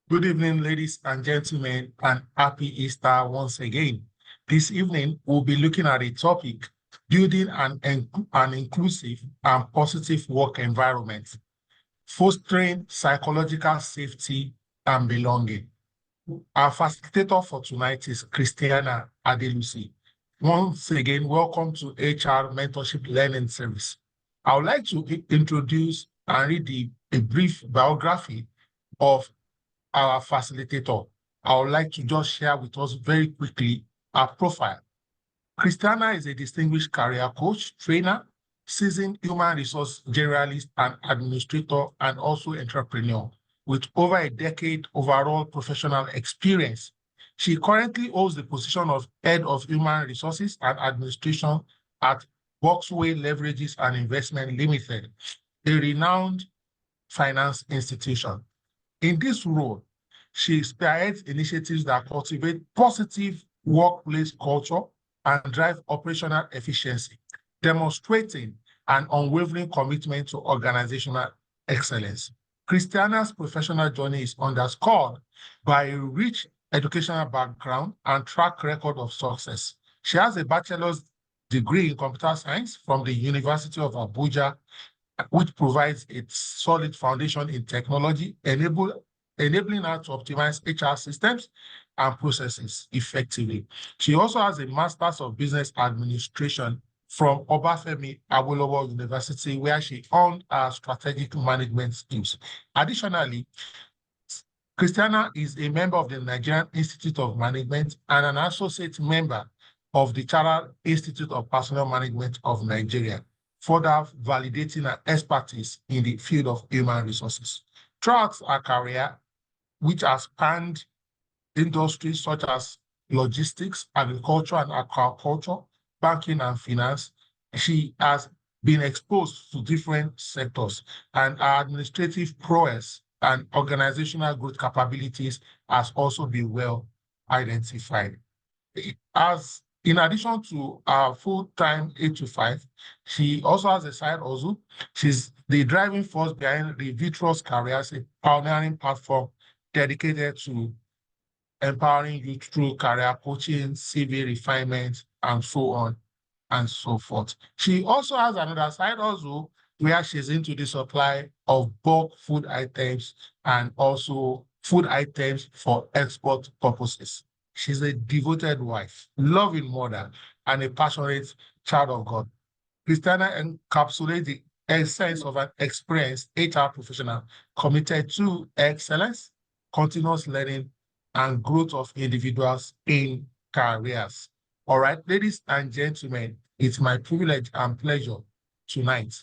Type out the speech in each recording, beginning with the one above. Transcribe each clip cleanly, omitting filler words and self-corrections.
Good evening, ladies and gentlemen, and happy Easter once again. This evening, we'll be looking at a topic, building an inclusive and positive work environment, fostering psychological safety and belonging. Our facilitator for tonight is Christiana Adelusi. Once again, welcome to HR Mentorship Learning Service. I would like to introduce and read a brief biography of our facilitator. I would like to just share with us very quickly her profile. Christiana is a distinguished career coach, trainer, seasoned human resource generalist and administrator, and also entrepreneur with over a decade overall professional experience. She currently holds the position of Head of Human Resources and Administration at Boxway Leverages and Investment Limited, a renowned finance institution. In this role, she spearheads initiatives that cultivate positive workplace culture and drive operational efficiency, demonstrating an unwavering commitment to organizational excellence. Christiana's professional journey is underscored by a rich educational background and track record of success. She has a bachelor's degree in computer science from the University of Abuja, which provides a solid foundation in technology, enabling her to optimize HR systems and processes effectively. She also has a Master's of Business Administration from Obafemi Awolowo University, where she earned her strategic management skills. Additionally, Christiana is a member of the Nigerian Institute of Management and an associate member of the Chartered Institute of Personnel Management of Nigeria, further validating her expertise in the field of human resources. Throughout her career, which has spanned industries such as logistics, agriculture and aquaculture, banking and finance, she has been exposed to different sectors, and her administrative prowess and organizational growth capabilities has also been well identified. As in addition to our full-time 8 to 5, she also has a side hustle. She's the driving force behind the Vitros Careers, a pioneering platform dedicated to empowering youth through career coaching, CV refinement, and so on and so forth. She also has another side hustle where she's into the supply of bulk food items and also food items for export purposes. She's a devoted wife, loving mother, and a passionate child of God. Christiana encapsulates the essence of an experienced HR professional committed to excellence, continuous learning, and growth of individuals in careers. All right, ladies and gentlemen, it's my privilege and pleasure tonight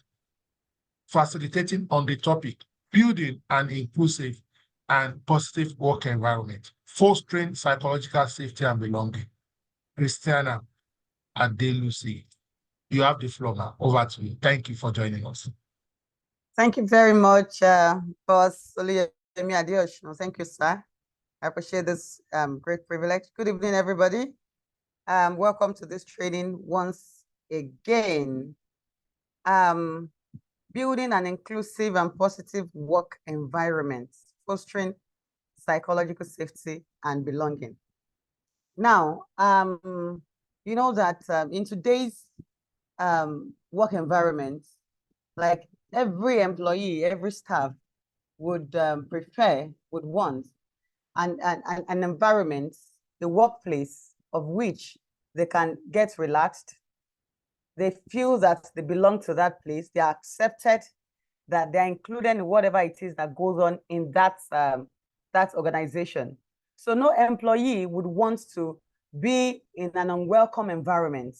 facilitating on the topic, building an inclusive and positive work environment, fostering psychological safety and belonging. Christiana Adelusi, you have the floor now. Over to you. Thank you for joining us. Thank you very much, Boss Oluyemi Adeosun. Thank you, sir. I appreciate this great privilege. Good evening, everybody. Welcome to this training once again. Building an inclusive and positive work environment, fostering psychological safety and belonging. Now, you know that in today's work environment, like every employee, every staff would want an environment, the workplace of which they can get relaxed. They feel that they belong to that place. They are accepted, that they're included in whatever it is that goes on in that organization. So no employee would want to be in an unwelcome environment.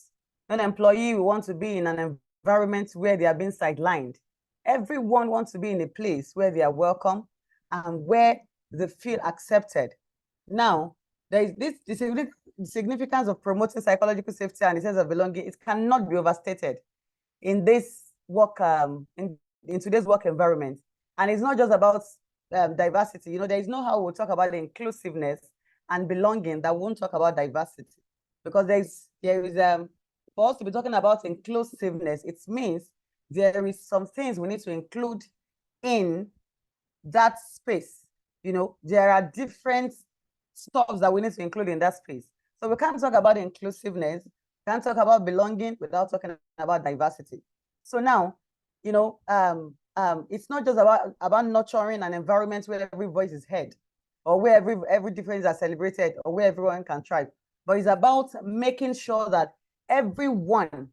No employee would want to be in an environment where they are being sidelined. Everyone wants to be in a place where they are welcome and where they feel accepted. Now, there is this significance of promoting psychological safety and a sense of belonging. It cannot be overstated in this work, in today's work environment. And it's not just about diversity. You know, there is no how we'll talk about inclusiveness and belonging that won't talk about diversity, because there is for us to be talking about inclusiveness, it means there is some things we need to include in that space there are different stuff that we need to include in that space. So we can't talk about inclusiveness, can't talk about belonging without talking about diversity. So now, it's not just about nurturing an environment where every voice is heard, or where every difference are celebrated, or where everyone can thrive, but it's about making sure that everyone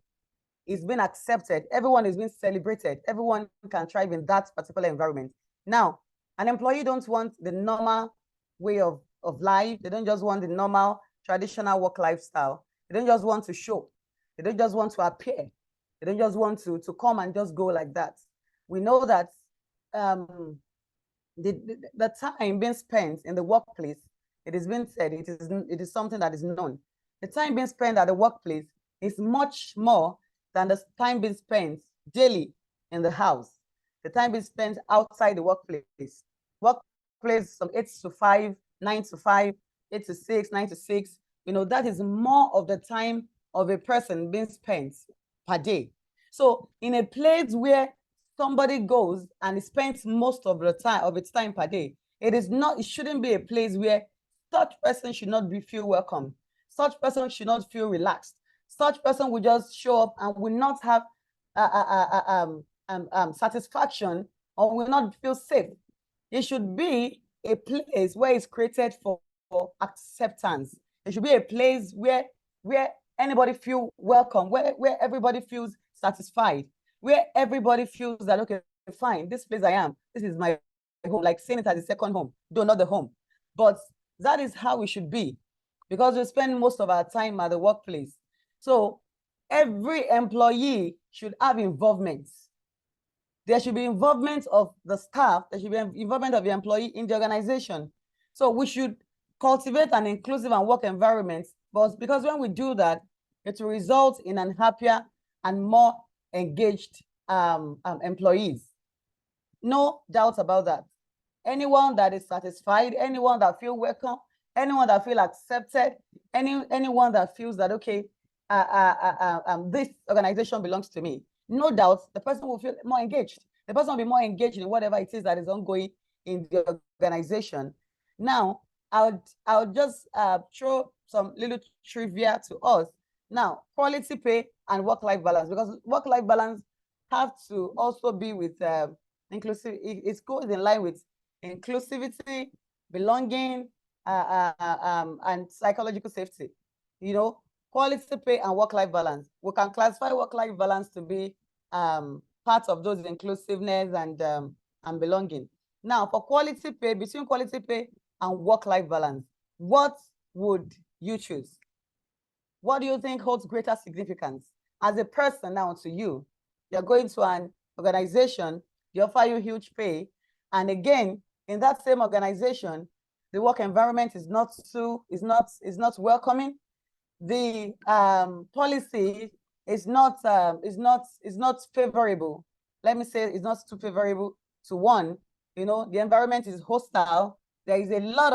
is being accepted, everyone is being celebrated, everyone can thrive in that particular environment. Now, an employee don't want the normal way of life. They don't just want the normal traditional work lifestyle. They don't just want to show. They don't just want to appear. They don't just want to come and just go like that. We know that the time being spent in the workplace, it has been said, it is something that is known. The time being spent at the workplace is much more than the time being spent daily in the house. The time being spent outside the workplace. Workplace from 8 to 5, 9 to 5, 8 to 6, 9 to 6. That is more of the time of a person being spent per day. So in a place where somebody goes and spends most of its time per day, it shouldn't be a place where such person should not feel welcome. Such person should not feel relaxed. Such person will just show up and will not have satisfaction, or will not feel safe. It should be a place where it's created for acceptance. It should be a place where anybody feel welcome, where everybody feels satisfied, where everybody feels that, okay, fine, this place I am, this is my home, like seeing it as a second home, though not the home. But that is how we should be, because we spend most of our time at the workplace. So every employee should have involvement. There should be involvement of the staff. There should be involvement of the employee in the organization. So we should cultivate an inclusive and work environment, but because when we do that, it will result in an happier and more engaged employees. No doubt about that. Anyone that is satisfied, anyone that feels welcome, anyone that feels accepted, anyone that feels that, okay, this organization belongs to me, no doubt the person will feel more engaged. The person will be more engaged in whatever it is that is ongoing in the organization. Now, I'll just throw some little trivia to us. Now, quality pay and work-life balance, because work-life balance have to also be with inclusive. It goes in line with inclusivity, belonging, and psychological safety. Quality pay and work-life balance. We can classify work-life balance to be part of those inclusiveness and belonging. Now, for quality pay, between quality pay and work-life balance, what would you choose? What do you think holds greater significance? As a person now, to you, you're going to an organization, they offer you huge pay, and again, in that same organization, the work environment is not welcoming. The policy is not favorable. Let me say it's not too favorable to one. The environment is hostile. There is a lot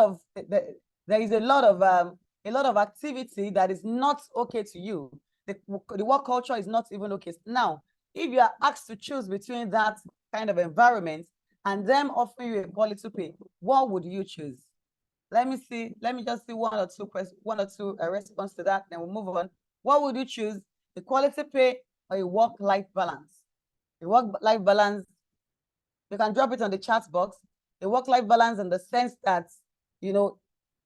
of activity that is not okay to you. The work culture is not even okay. Now, if you are asked to choose between that kind of environment and them offering you a quality pay, what would you choose? Let me just see one or two response to that, then we'll move on. What would you choose, the quality pay or a work-life balance? A work-life balance, you can drop it on the chat box. A work-life balance in the sense that, in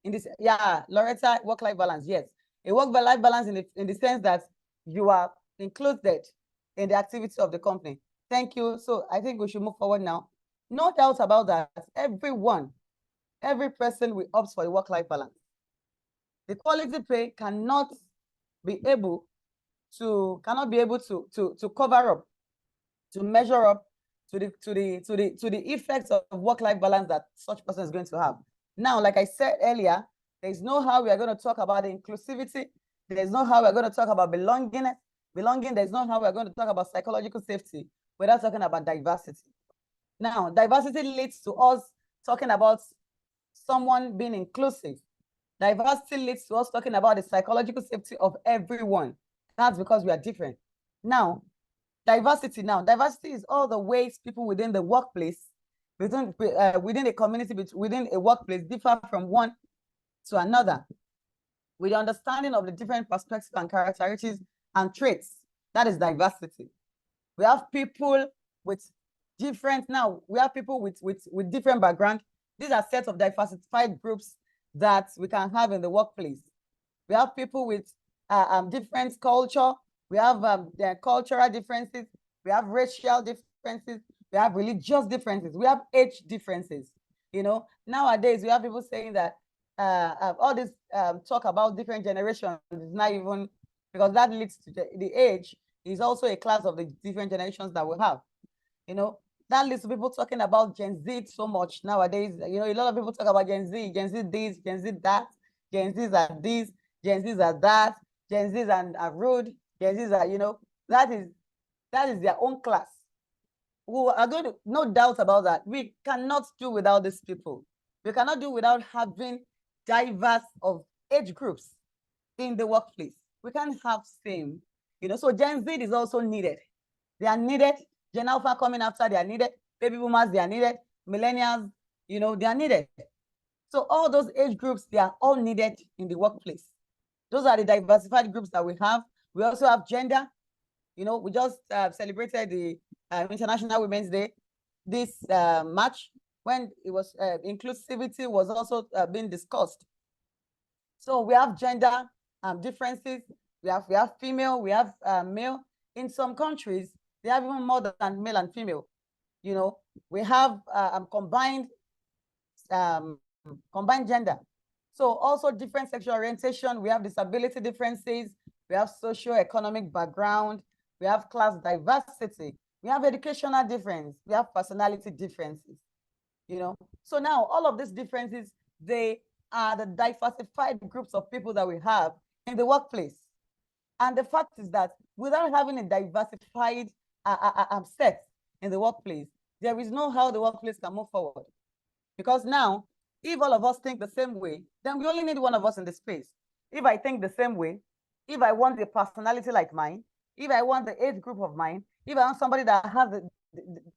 this, Loretta, work-life balance, yes. A work-life balance in the sense that you are included in the activity of the company. Thank you. So I think we should move forward now. No doubt about that. Every person will opt for a work-life balance. The quality pay cannot be able to cover up, to measure up to the effects of work-life balance that such person is going to have. Now, like I said earlier, there's no how we are going to talk about inclusivity. There's no how we're going to talk about belonging. There's no how we're going to talk about psychological safety without talking about diversity. Now, diversity leads to us talking about someone being inclusive. Diversity leads to us talking about the psychological safety of everyone. That's because we are different. Now, diversity is all the ways people within the workplace, within a community, within a workplace, differ from one to another, with the understanding of the different perspectives and characteristics and traits. That is diversity. We have people with different, now we have people with different background. These are sets of diversified groups that we can have in the workplace. We have people with different culture. We have their cultural differences. We have racial differences. We have religious differences. We have age differences. You know, nowadays we have people saying that all this talk about different generations is not even, because that leads to the age is also a class of the different generations that we have. You know, that leads to people talking about Gen Z so much nowadays. You know, a lot of people talk about Gen Z this, Gen Z that, Gen Zs are this, Gen Zs are that, Gen Zs are rude, Gen Zs are, you know, that is their own class. We are going to, no doubt about that. We cannot do without these people. We cannot do without having diverse of age groups in the workplace. We can't have same, you know, so Gen Z is also needed. They are needed. Gen Alpha coming after, they are needed. Baby boomers, they are needed. Millennials, you know, they are needed. So all those age groups, they are all needed in the workplace. Those are the diversified groups that we have. We also have gender. You know, we just celebrated the International Women's Day this March, when it was inclusivity was also being discussed. So we have gender differences. We have female, we have male. In some countries, they have even more than male and female. You know, we have combined gender. So also different sexual orientation. We have disability differences. We have socio-economic background. We have class diversity. We have educational difference. We have personality differences. You know, so now all of these differences, they are the diversified groups of people that we have in the workplace. And the fact is that without having a diversified set in the workplace, there is no how the workplace can move forward. Because now, if all of us think the same way, then we only need one of us in the space. If I think the same way, if I want a personality like mine, if I want the age group of mine, if I want somebody that has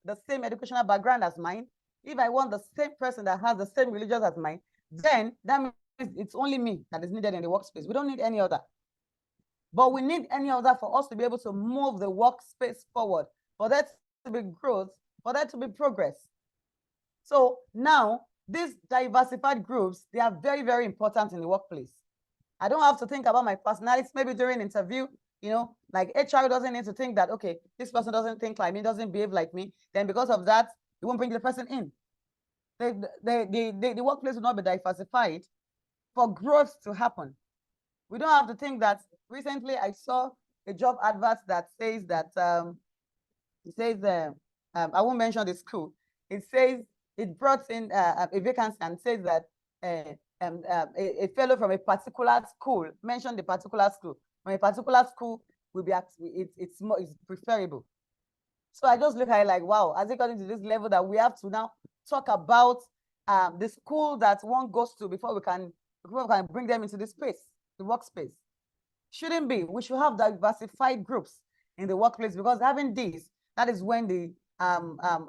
the same educational background as mine, if I want the same person that has the same religion as mine, then that means it's only me that is needed in the workspace. We don't need any other. But we need any other for us to be able to move the workspace forward, for there to be growth, for there to be progress. So now, these diversified groups, they are very, very important in the workplace. I don't have to think about my personality, maybe during interview, you know, like HR doesn't need to think that, okay, this person doesn't think like me, doesn't behave like me. Then because of that, you won't bring the person in. The workplace will not be diversified for growth to happen. We don't have to think that. Recently, I saw a job advert that says that, I won't mention the school. It says, it brought in a vacancy and says that a fellow from a particular school, mentioned the particular school, from a particular school will be, it's preferable. So I just look at it like, wow, has it gotten to this level that we have to now talk about the school that one goes to before we can bring them into the space, the workspace? Shouldn't be. We should have diversified groups in the workplace, because having these, that is when the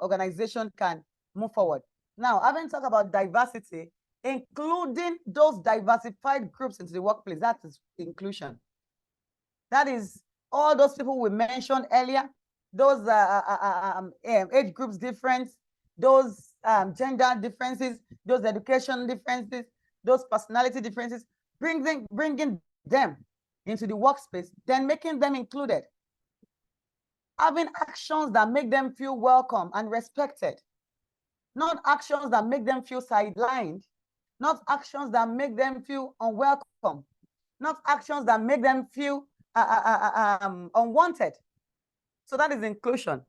organization can move forward. Now, having talked about diversity, including those diversified groups into the workplace, that is inclusion. That is all those people we mentioned earlier, those age groups difference, those gender differences, those education differences, those personality differences, bringing them into the workspace, then making them included. Having actions that make them feel welcome and respected. Not actions that make them feel sidelined. Not actions that make them feel unwelcome. Not actions that make them feel unwanted. So that is inclusion.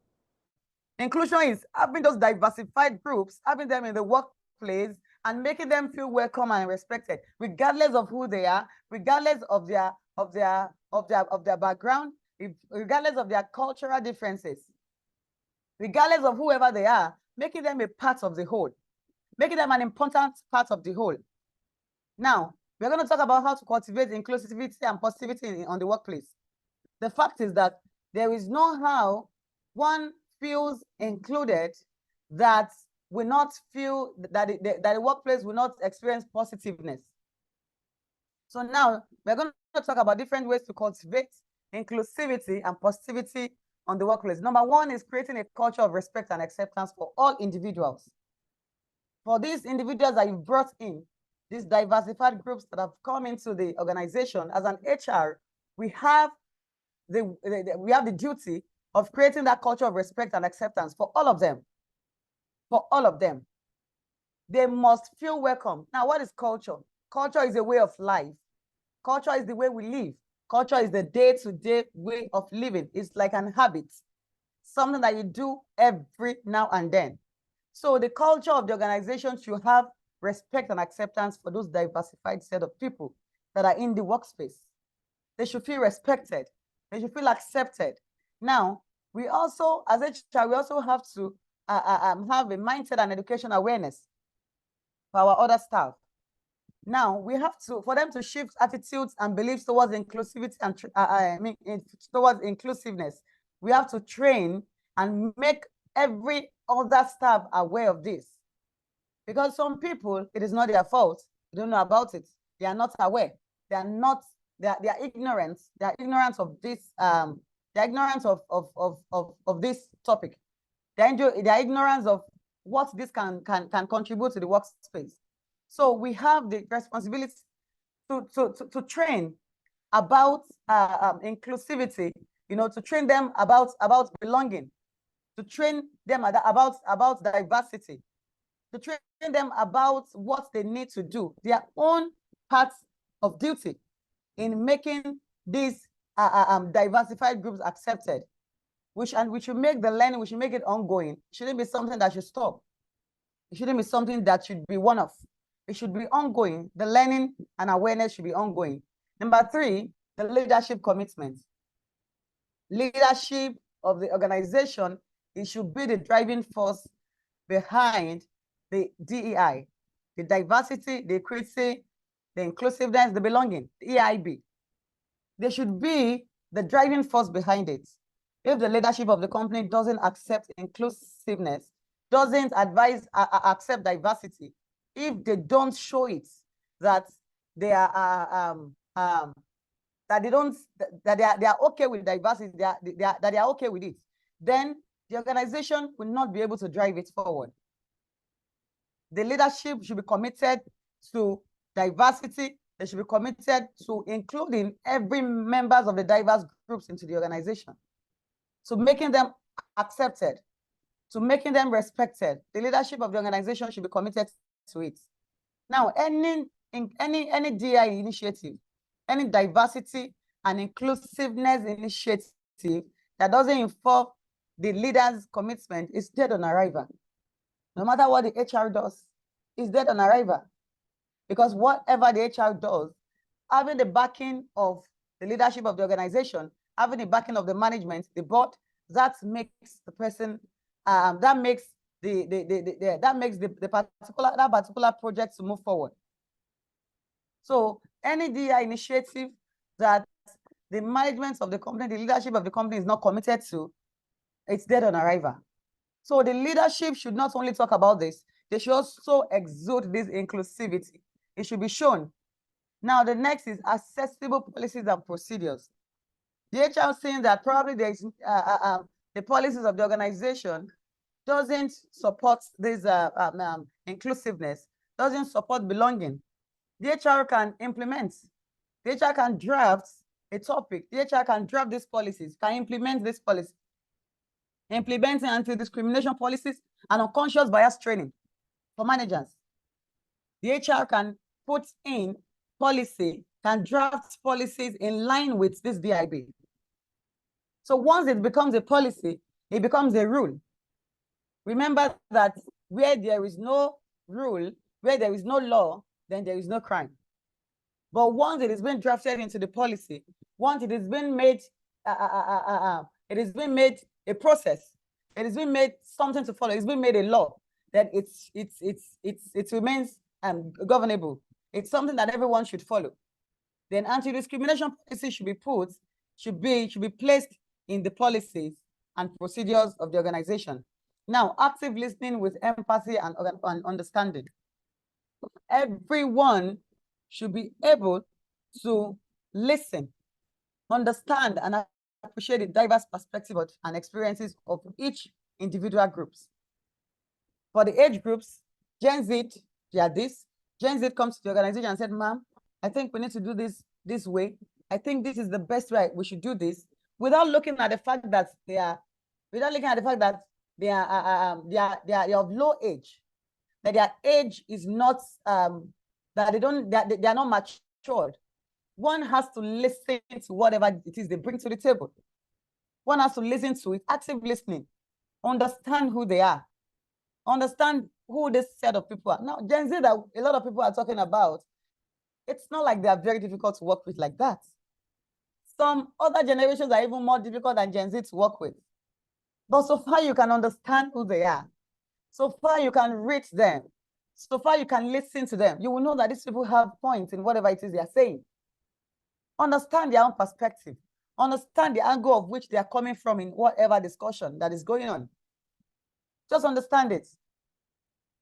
Inclusion is having those diversified groups, having them in the workplace and making them feel welcome and respected, regardless of who they are, regardless of their background, regardless of their cultural differences, regardless of whoever they are, making them a part of the whole, making them an important part of the whole. Now, we're going to talk about how to cultivate inclusivity and positivity on the workplace. The fact is that there is no how one feels included that will not feel that that the workplace will not experience positiveness. So now we're going to talk about different ways to cultivate inclusivity and positivity on the workplace. Number one is creating a culture of respect and acceptance for all individuals. For these individuals that you've brought in, these diversified groups that have come into the organization, as an HR, we have the duty of creating that culture of respect and acceptance for all of them. For all of them. They must feel welcome. Now, what is culture? Culture is a way of life. Culture is the way we live. Culture is the day-to-day way of living. It's like an habit, something that you do every now and then. So the culture of the organization should have respect and acceptance for those diversified set of people that are in the workspace. They should feel respected. They should feel accepted. Now, we also, as HR, we also have to have a mindset and education awareness for our other staff. Now, we have to, for them to shift attitudes and beliefs towards inclusivity and towards inclusiveness, we have to train and make every other staff aware of this. Because some people, it is not their fault. They don't know about it. They are not aware. They are not, they are ignorant. They are ignorant of this, they're ignorant of this topic. They're ignorant of what this can contribute to the workspace. So we have the responsibility to train about inclusivity, you know, to train them about belonging, to train them about diversity, to train them about what they need to do, their own parts of duty in making these diversified groups accepted. We should make the learning, we should make it ongoing. It shouldn't be something that should stop. It shouldn't be something that should be one-off. It should be ongoing. The learning and awareness should be ongoing. Number three, the leadership commitment. Leadership of the organization, it should be the driving force behind the DEI, the diversity, the equity, the inclusiveness, the belonging, the EIB. They should be the driving force behind it. If the leadership of the company doesn't accept inclusiveness, doesn't accept diversity, if they don't show it that they are that they are okay with diversity, that they are okay with it, then the organization will not be able to drive it forward. The leadership should be committed to diversity. They should be committed to including every members of the diverse groups into the organization, to making them accepted, to making them respected. The leadership of the organization should be committed to it. Now, any DI initiative, any diversity and inclusiveness initiative that doesn't involve the leader's commitment is dead on arrival. No matter what the HR does, it's dead on arrival. Because whatever the HR does, having the backing of the leadership of the organization, having the backing of the management, the board, that makes the person, that makes the particular project to move forward. So any DI initiative that the management of the company, the leadership of the company is not committed to, it's dead on arrival. So the leadership should not only talk about this, they should also exude this inclusivity. It should be shown. Now, the next is accessible policies and procedures. The HR saying that probably there's the policies of the organization doesn't support this inclusiveness, doesn't support belonging. The HR can implement. The HR can draft a topic. The HR can draft these policies, can implement this policy. Implementing anti-discrimination policies and unconscious bias training for managers. The HR can put in policy, can draft policies in line with this DIB. So once it becomes a policy, it becomes a rule. Remember that where there is no rule, where there is no law, then there is no crime. But once it has been drafted into the policy, once it has been made, it has been made a process, it has been made something to follow, it's been made a law, that it remains governable. It's something that everyone should follow. Then anti-discrimination policy should be placed in the policies and procedures of the organization. Now, active listening with empathy and understanding. Everyone should be able to listen, understand, and appreciate the diverse perspectives and experiences of each individual groups. For the age groups, Gen Z, they are this. Gen Z comes to the organization and said, ma'am, I think we need to do this way. I think this is the best way we should do this, without looking at the fact that they are of low age, that their age is not that they are not matured. One has to listen to whatever it is they bring to the table. One has to listen to it, active listening, understand who they are, understand who this set of people are. Now, Gen Z that a lot of people are talking about, it's not like they are very difficult to work with like that. Some other generations are even more difficult than Gen Z to work with. But so far you can understand who they are. So far you can read them. So far you can listen to them. You will know that these people have points in whatever it is they are saying. Understand their own perspective. Understand the angle of which they are coming from in whatever discussion that is going on. Just understand it.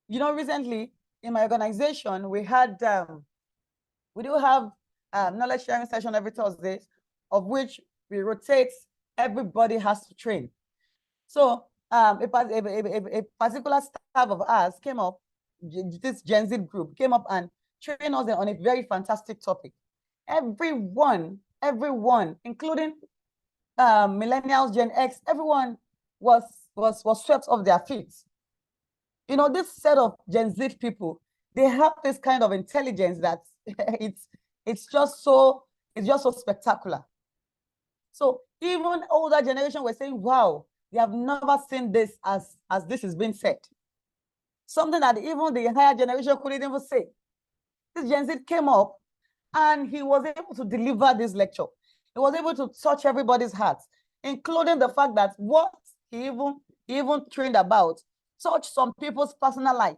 You know, recently in my organization, we do have knowledge sharing session every Thursday, of which we rotate. Everybody has to train. So a particular staff of ours came up, this Gen Z group came up and trained us on a very fantastic topic. Everyone, including millennials, Gen X, everyone was swept off their feet. You know, this set of Gen Z people, they have this kind of intelligence that it's just so spectacular. So even older generation were saying, wow, they have never seen this as this is being said. Something that even the higher generation couldn't even say. This Gen Z came up and he was able to deliver this lecture. He was able to touch everybody's hearts, including the fact that what he even trained about touched some people's personal life.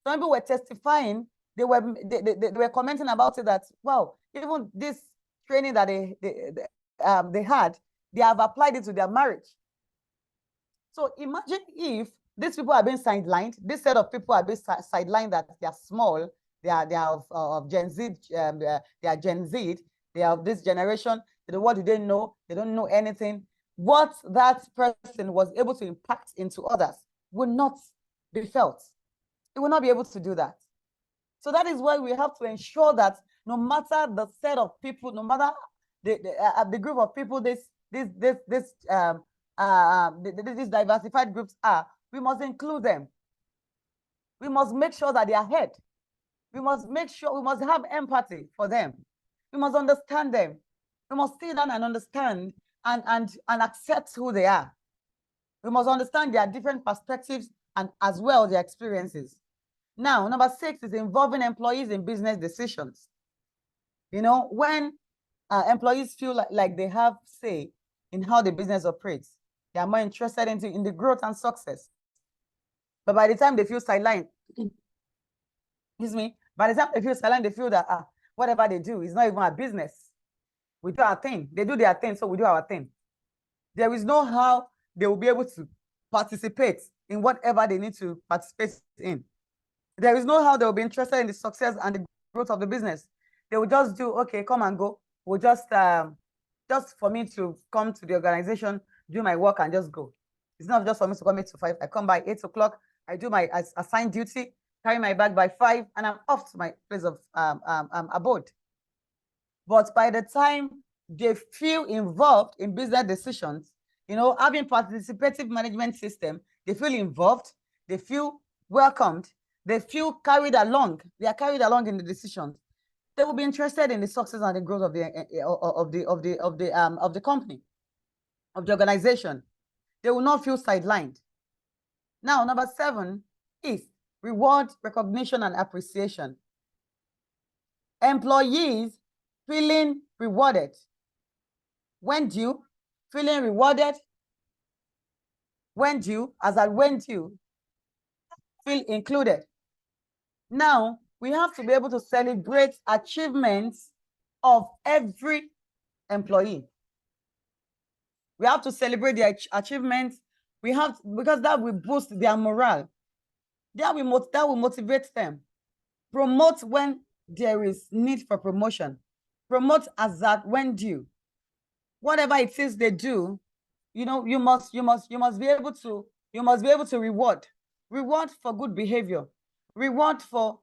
Some people were testifying, they were commenting about it that, wow, even this training that they had, they have applied it to their marriage. So imagine if these people are being sidelined, this set of people are being sidelined, that they are small, they are of Gen Z, they are Gen Z, they are of this generation. What do they know? They don't know anything. What that person was able to impact into others will not be felt. It will not be able to do that. So that is why we have to ensure that no matter the set of people, no matter the group of people these diversified groups are, we must include them. We must make sure that they are heard. We must make sure, we must have empathy for them. We must understand them. We must sit down and understand and accept who they are. We must understand their different perspectives and as well their experiences. Now, number 6 is involving employees in business decisions. You know, when employees feel like they have say in how the business operates, they are more interested in the growth and success. But by the time they feel sidelined, excuse me, by the time they feel sidelined, they feel that whatever they do is not even a business. We do our thing. They do their thing, so we do our thing. There is no how they will be able to participate in whatever they need to participate in. There is no how they will be interested in the success and the growth of the business. They will just do, okay, come and go. We'll just for me to come to the organization, do my work and just go. It's not just for me to come 8 to 5. I come by 8 o'clock. I do my assigned duty, carry my bag by 5, and I'm off to my place of abode. But by the time they feel involved in business decisions, you know, having participative management system, they feel involved, they feel welcomed, they feel carried along. They are carried along in the decisions. They will be interested in the success and the growth of the company, of the organization. They will not feel sidelined. Now, number 7 is reward, recognition, and appreciation. Employees feeling rewarded. When due, feeling rewarded. When due, feel included. Now, we have to be able to celebrate achievements of every employee. We have to celebrate the achievements We have, because that will boost their morale. That will motivate them. Promote when there is need for promotion. Promote as at when due. Whatever it is they do, you know, you must be able to reward for good behavior, reward for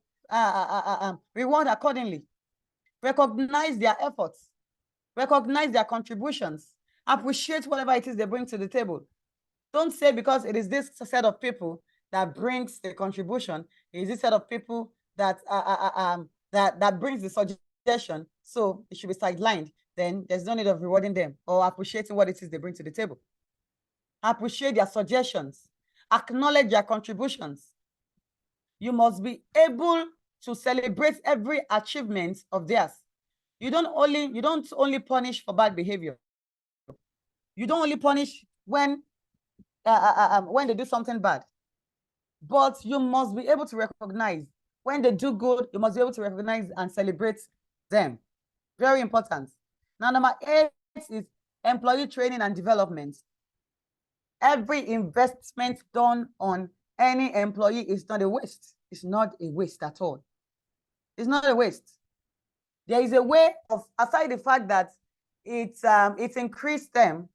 reward accordingly, recognize their efforts, recognize their contributions, appreciate whatever it is they bring to the table. Don't say because it is this set of people that brings the contribution, it is this set of people that that brings the suggestion, so it should be sidelined. Then there's no need of rewarding them or appreciating what it is they bring to the table. Appreciate their suggestions, acknowledge their contributions. You must be able to celebrate every achievement of theirs. You don't only punish for bad behavior. You don't only punish when they do something bad, but you must be able to recognize when they do good. You must be able to recognize and celebrate them. Very important. Now, number 8 is employee training and development. Every investment done on any employee is not a waste. It's not a waste at all. It's not a waste. There is a way of, aside the fact that it increased them,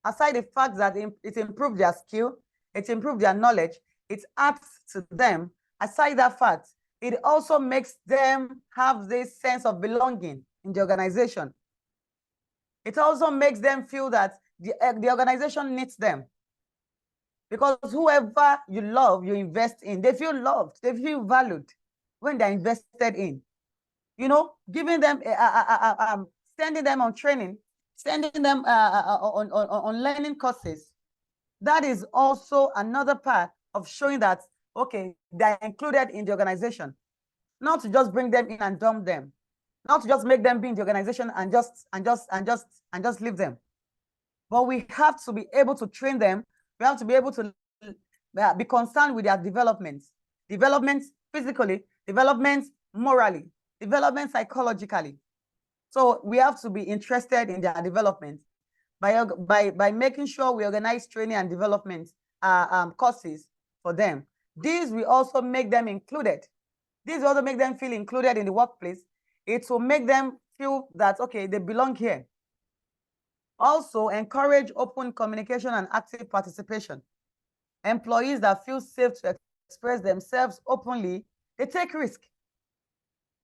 aside the fact that it improved their skill, it improved their knowledge, it adds to them. Aside that fact, it also makes them have this sense of belonging in the organization. It also makes them feel that the organization needs them. Because whoever you love, you invest in, they feel loved, they feel valued when they're invested in. You know, giving them, sending them on training, sending them on learning courses. That is also another part of showing that, okay, they're included in the organization. Not to just bring them in and dump them. Not to just make them be in the organization and just leave them. But we have to be able to train them. We have to be able to be concerned with their development. Development physically, development morally, development psychologically. So we have to be interested in their development by making sure we organize training and development courses for them. These will also make them included. These will also make them feel included in the workplace. It will make them feel that, okay, they belong here. Also, encourage open communication and active participation. Employees that feel safe to express themselves openly, they take risk.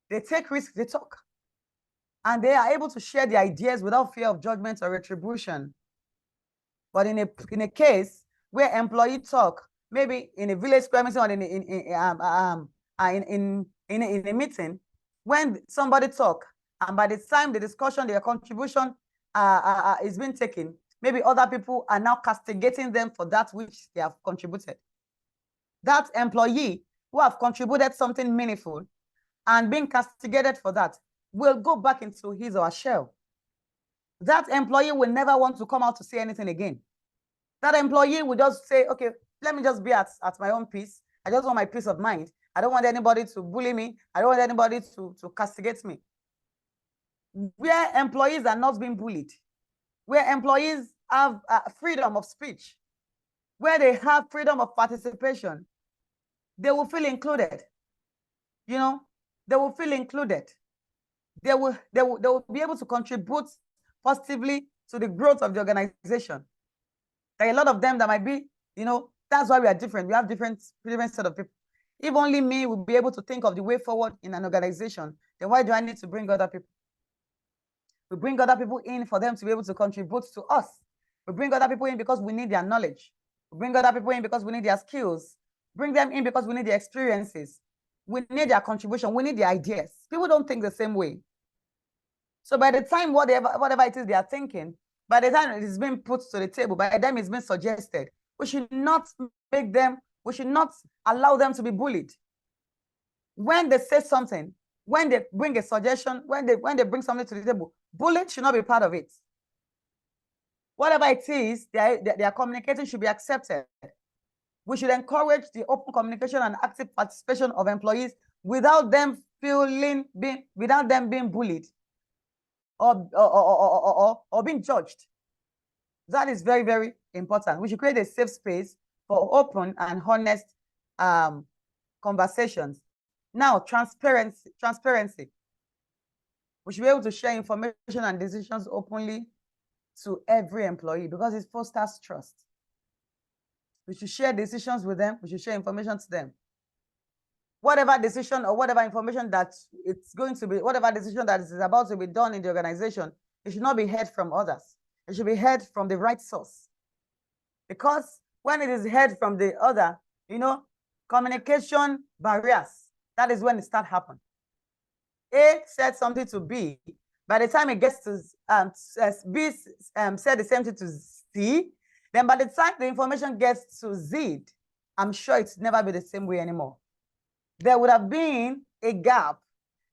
They take risks, they talk. And they are able to share their ideas without fear of judgment or retribution. But in a case where employees talk, maybe in a village square meeting or in a meeting, when somebody talk, and by the time the discussion, their contribution is being taken, maybe other people are now castigating them for that which they have contributed. That employee who have contributed something meaningful and being castigated for that will go back into his or her shell. That employee will never want to come out to say anything again. That employee will just say, okay, let me just be at my own peace. I just want my peace of mind. I don't want anybody to bully me. I don't want anybody to castigate me. Where employees are not being bullied, where employees have freedom of speech, where they have freedom of participation, they will feel included. You know, they will feel included. They will be able to contribute positively to the growth of the organization. There are a lot of them that might be, you know, that's why we are different. We have different set of people. If only me would be able to think of the way forward in an organization, then why do I need to bring other people? We bring other people in for them to be able to contribute to us. We bring other people in because we need their knowledge. We bring other people in because we need their skills. Bring them in because we need their experiences. We need their contribution. We need their ideas. People don't think the same way. So by the time whatever it is they are thinking, by the time it is being put to the table, by the time it's been suggested, we should not allow them to be bullied. When they say something, when they bring a suggestion, when they bring something to the table, bullying should not be part of it. Whatever it is they are communicating should be accepted. We should encourage the open communication and active participation of employees without them being bullied or being judged. That is very, very important. We should create a safe space for open and honest conversations. Now, transparency. We should be able to share information and decisions openly to every employee because it fosters trust. We should share decisions with them. We should share information to them. Whatever decision or whatever information that it's going to be, whatever decision that is about to be done in the organization, it should not be heard from others. It should be heard from the right source. Because when it is heard from the other, communication barriers, that is when it starts happening. A said something to B. By the time it gets to B said the same thing to C, then by the time the information gets to Z, I'm sure it's never be the same way anymore. There would have been a gap.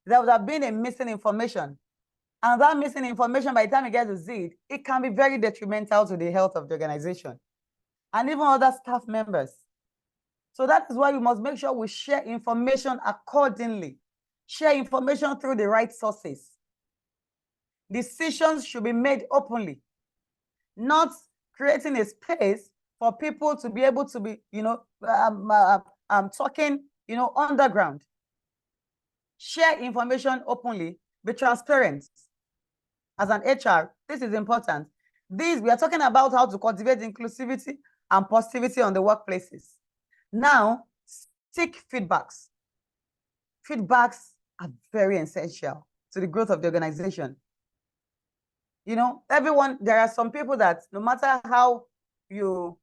There would have been a missing information. And that missing information, by the time it gets to Z, it can be very detrimental to the health of the organization and even other staff members. So that is why we must make sure we share information accordingly. Share information through the right sources. Decisions should be made openly, not creating a space for people to be able to be, talking, underground. Share information openly, be transparent. As an HR, this is important. We are talking about how to cultivate inclusivity and positivity on the workplaces. Now, seek feedbacks. Feedbacks are very essential to the growth of the organization. There are some people that no matter how you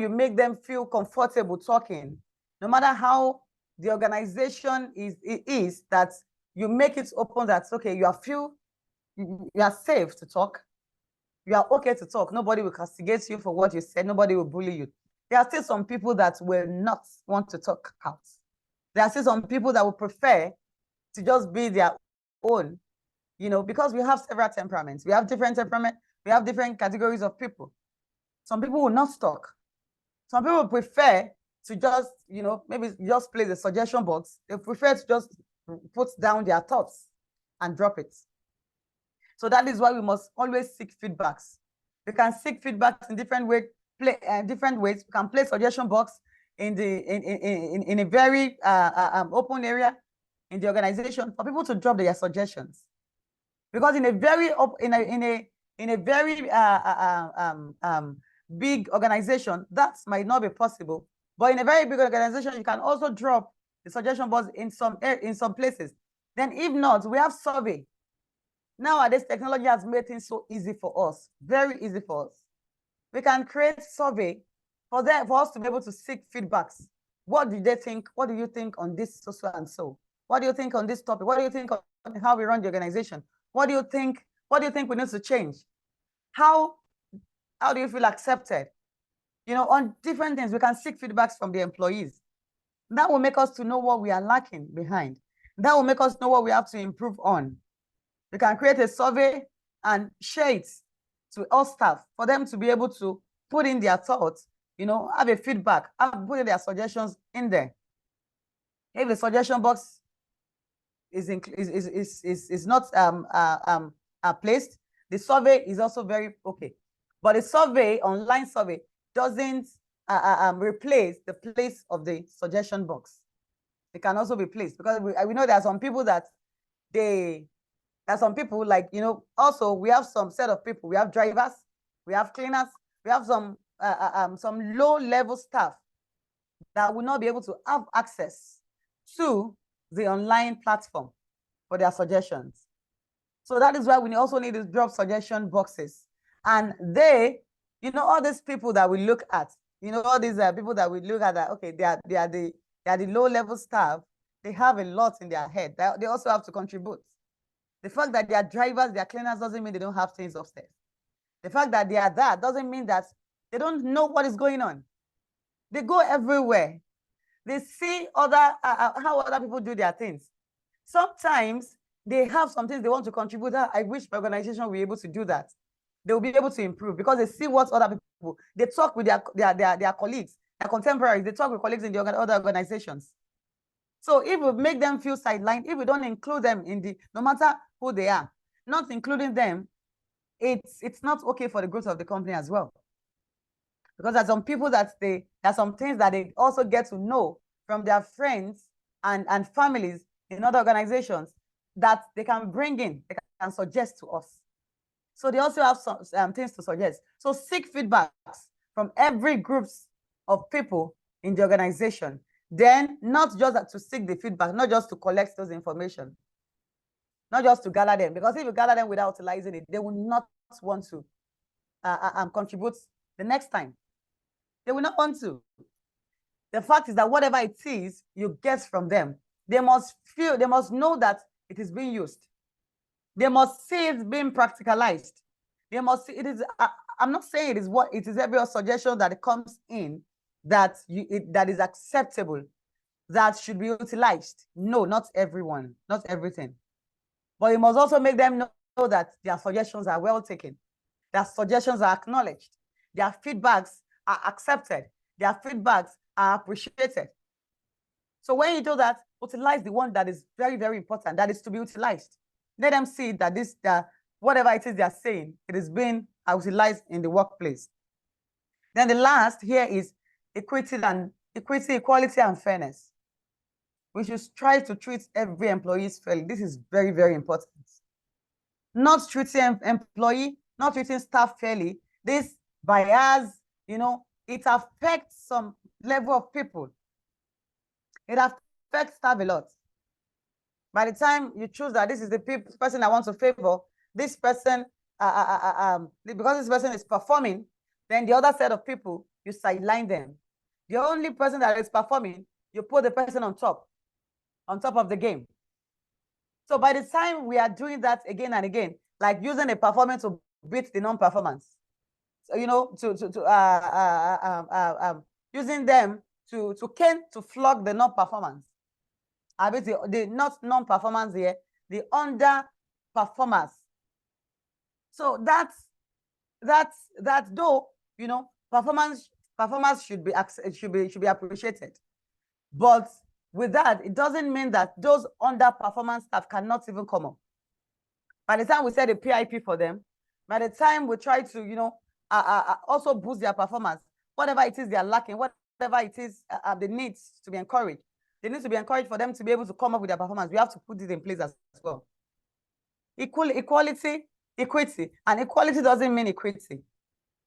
make them feel comfortable talking, no matter how the organization is that you make it open, that's okay, you are safe to talk, you are okay to talk, nobody will castigate you for what you said, nobody will bully you. There are still some people that will not want to talk out. There are still some people that will prefer to just be their own, because we have several temperaments. We have different temperaments. We have different categories of people. Some people will not talk. Some people prefer to just, maybe just play the suggestion box. They prefer to just put down their thoughts and drop it. So that is why we must always seek feedbacks. We can seek feedbacks in different ways. Different ways. We can play suggestion box in a very open area in the organization for people to drop their suggestions. Because in a very big organization, that might not be possible. But in a very big organization, you can also drop the suggestion box in some places. Then if not, we have survey. Nowadays, technology has made things so easy for us, very easy for us. We can create survey for us to be able to seek feedbacks. What do they think? What do you think on this so and so? What do you think on this topic? What do you think on how we run the organization? What do you think? What do you think we need to change? How do you feel accepted? On different things, we can seek feedbacks from the employees. That will make us to know what we are lacking behind. That will make us know what we have to improve on. We can create a survey and share it to all staff for them to be able to put in their thoughts, have a feedback, put their suggestions in there. If the suggestion box is not placed, the survey is also very okay. But the survey, online survey, doesn't replace the place of the suggestion box. It can also be placed because we know there are some people that also we have some set of people. We have drivers, we have cleaners, we have some low-level staff that will not be able to have access to the online platform for their suggestions. So that is why we also need to drop suggestion boxes. And all these people that we look at, all these people that we look at that, okay, they are the low-level staff. They have a lot in their head. They also have to contribute. The fact that they are drivers, they are cleaners doesn't mean they don't have things upstairs. The fact that they are that doesn't mean that they don't know what is going on. They go everywhere. They see how other people do their things. Sometimes they have some things they want to contribute. I wish my organization will be able to do that. They will be able to improve because they see what other people, they talk with their colleagues, their contemporaries, they talk with colleagues in the other organizations. So if we make them feel sidelined, if we don't include them no matter who they are, not including them, it's not okay for the growth of the company as well. Because there's some people that there's some things that they also get to know from their friends and families in other organizations that they can bring in, they can suggest to us. So they also have some things to suggest. So seek feedbacks from every groups of people in the organization. Then not just to seek the feedback, not just to collect those information, not just to gather them, because if you gather them without utilizing it, they will not want to contribute the next time. They will not want to. The fact is that whatever it is you get from them, they must know that it is being used. They must see it being practicalized. They must see it is. I'm not saying it is every suggestion that comes in that is acceptable, that should be utilized. No, not everyone, not everything. But you must also make them know that their suggestions are well taken. Their suggestions are acknowledged. Their feedbacks are accepted. Their feedbacks are appreciated. So when you do that, utilize the one that is very, very important, that is to be utilized. Let them see that whatever it is they are saying, it is being utilized in the workplace. Then the last here is equity, equality, and fairness. We should strive to treat every employee fairly. This is very, very important. Not treating employee, not treating staff fairly. This bias, it affects some level of people. It affects staff a lot. By the time you choose that this is the person I want to favor, this person, because this person is performing, then the other set of people, you sideline them. The only person that is performing, you put the person on top of the game. So by the time we are doing that again and again, like using a performance to beat the non-performance, so, using them to flog the non-performance. I mean, the not non-performance here, the underperformers. So that's though, performance should be appreciated. But with that, it doesn't mean that those underperformance staff cannot even come up. By the time we set a PIP for them, by the time we try to, also boost their performance, whatever it is they are lacking, whatever it is they need to be encouraged. They need to be encouraged for them to be able to come up with their performance. We have to put it in place as well. Equality, equity, and equality doesn't mean equity.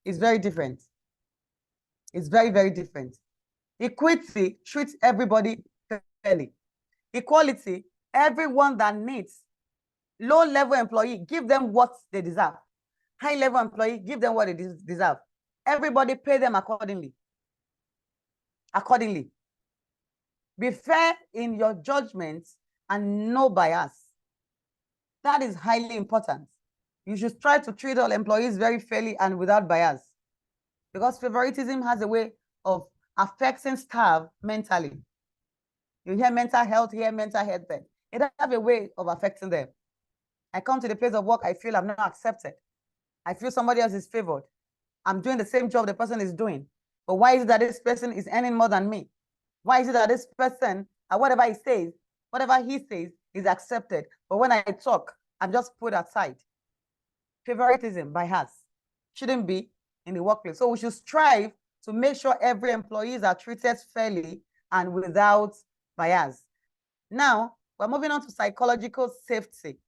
It's very different. It's very, very different. Equity treats everybody fairly. Equality, everyone that needs low-level employee, give them what they deserve. High-level employee, give them what they deserve. Everybody pay them accordingly. Be fair in your judgments and no bias. That is highly important. You should try to treat all employees very fairly and without bias, because favoritism has a way of affecting staff mentally. You hear mental health here, mental health there. It has a way of affecting them. I come to the place of work, I feel I'm not accepted. I feel somebody else is favored. I'm doing the same job the person is doing. But why is it that this person is earning more than me? Why is it that this person, whatever he says is accepted? But when I talk, I'm just put aside. Favoritism, bias, shouldn't be in the workplace. So we should strive to make sure every employees are treated fairly and without bias. Now, we're moving on to psychological safety.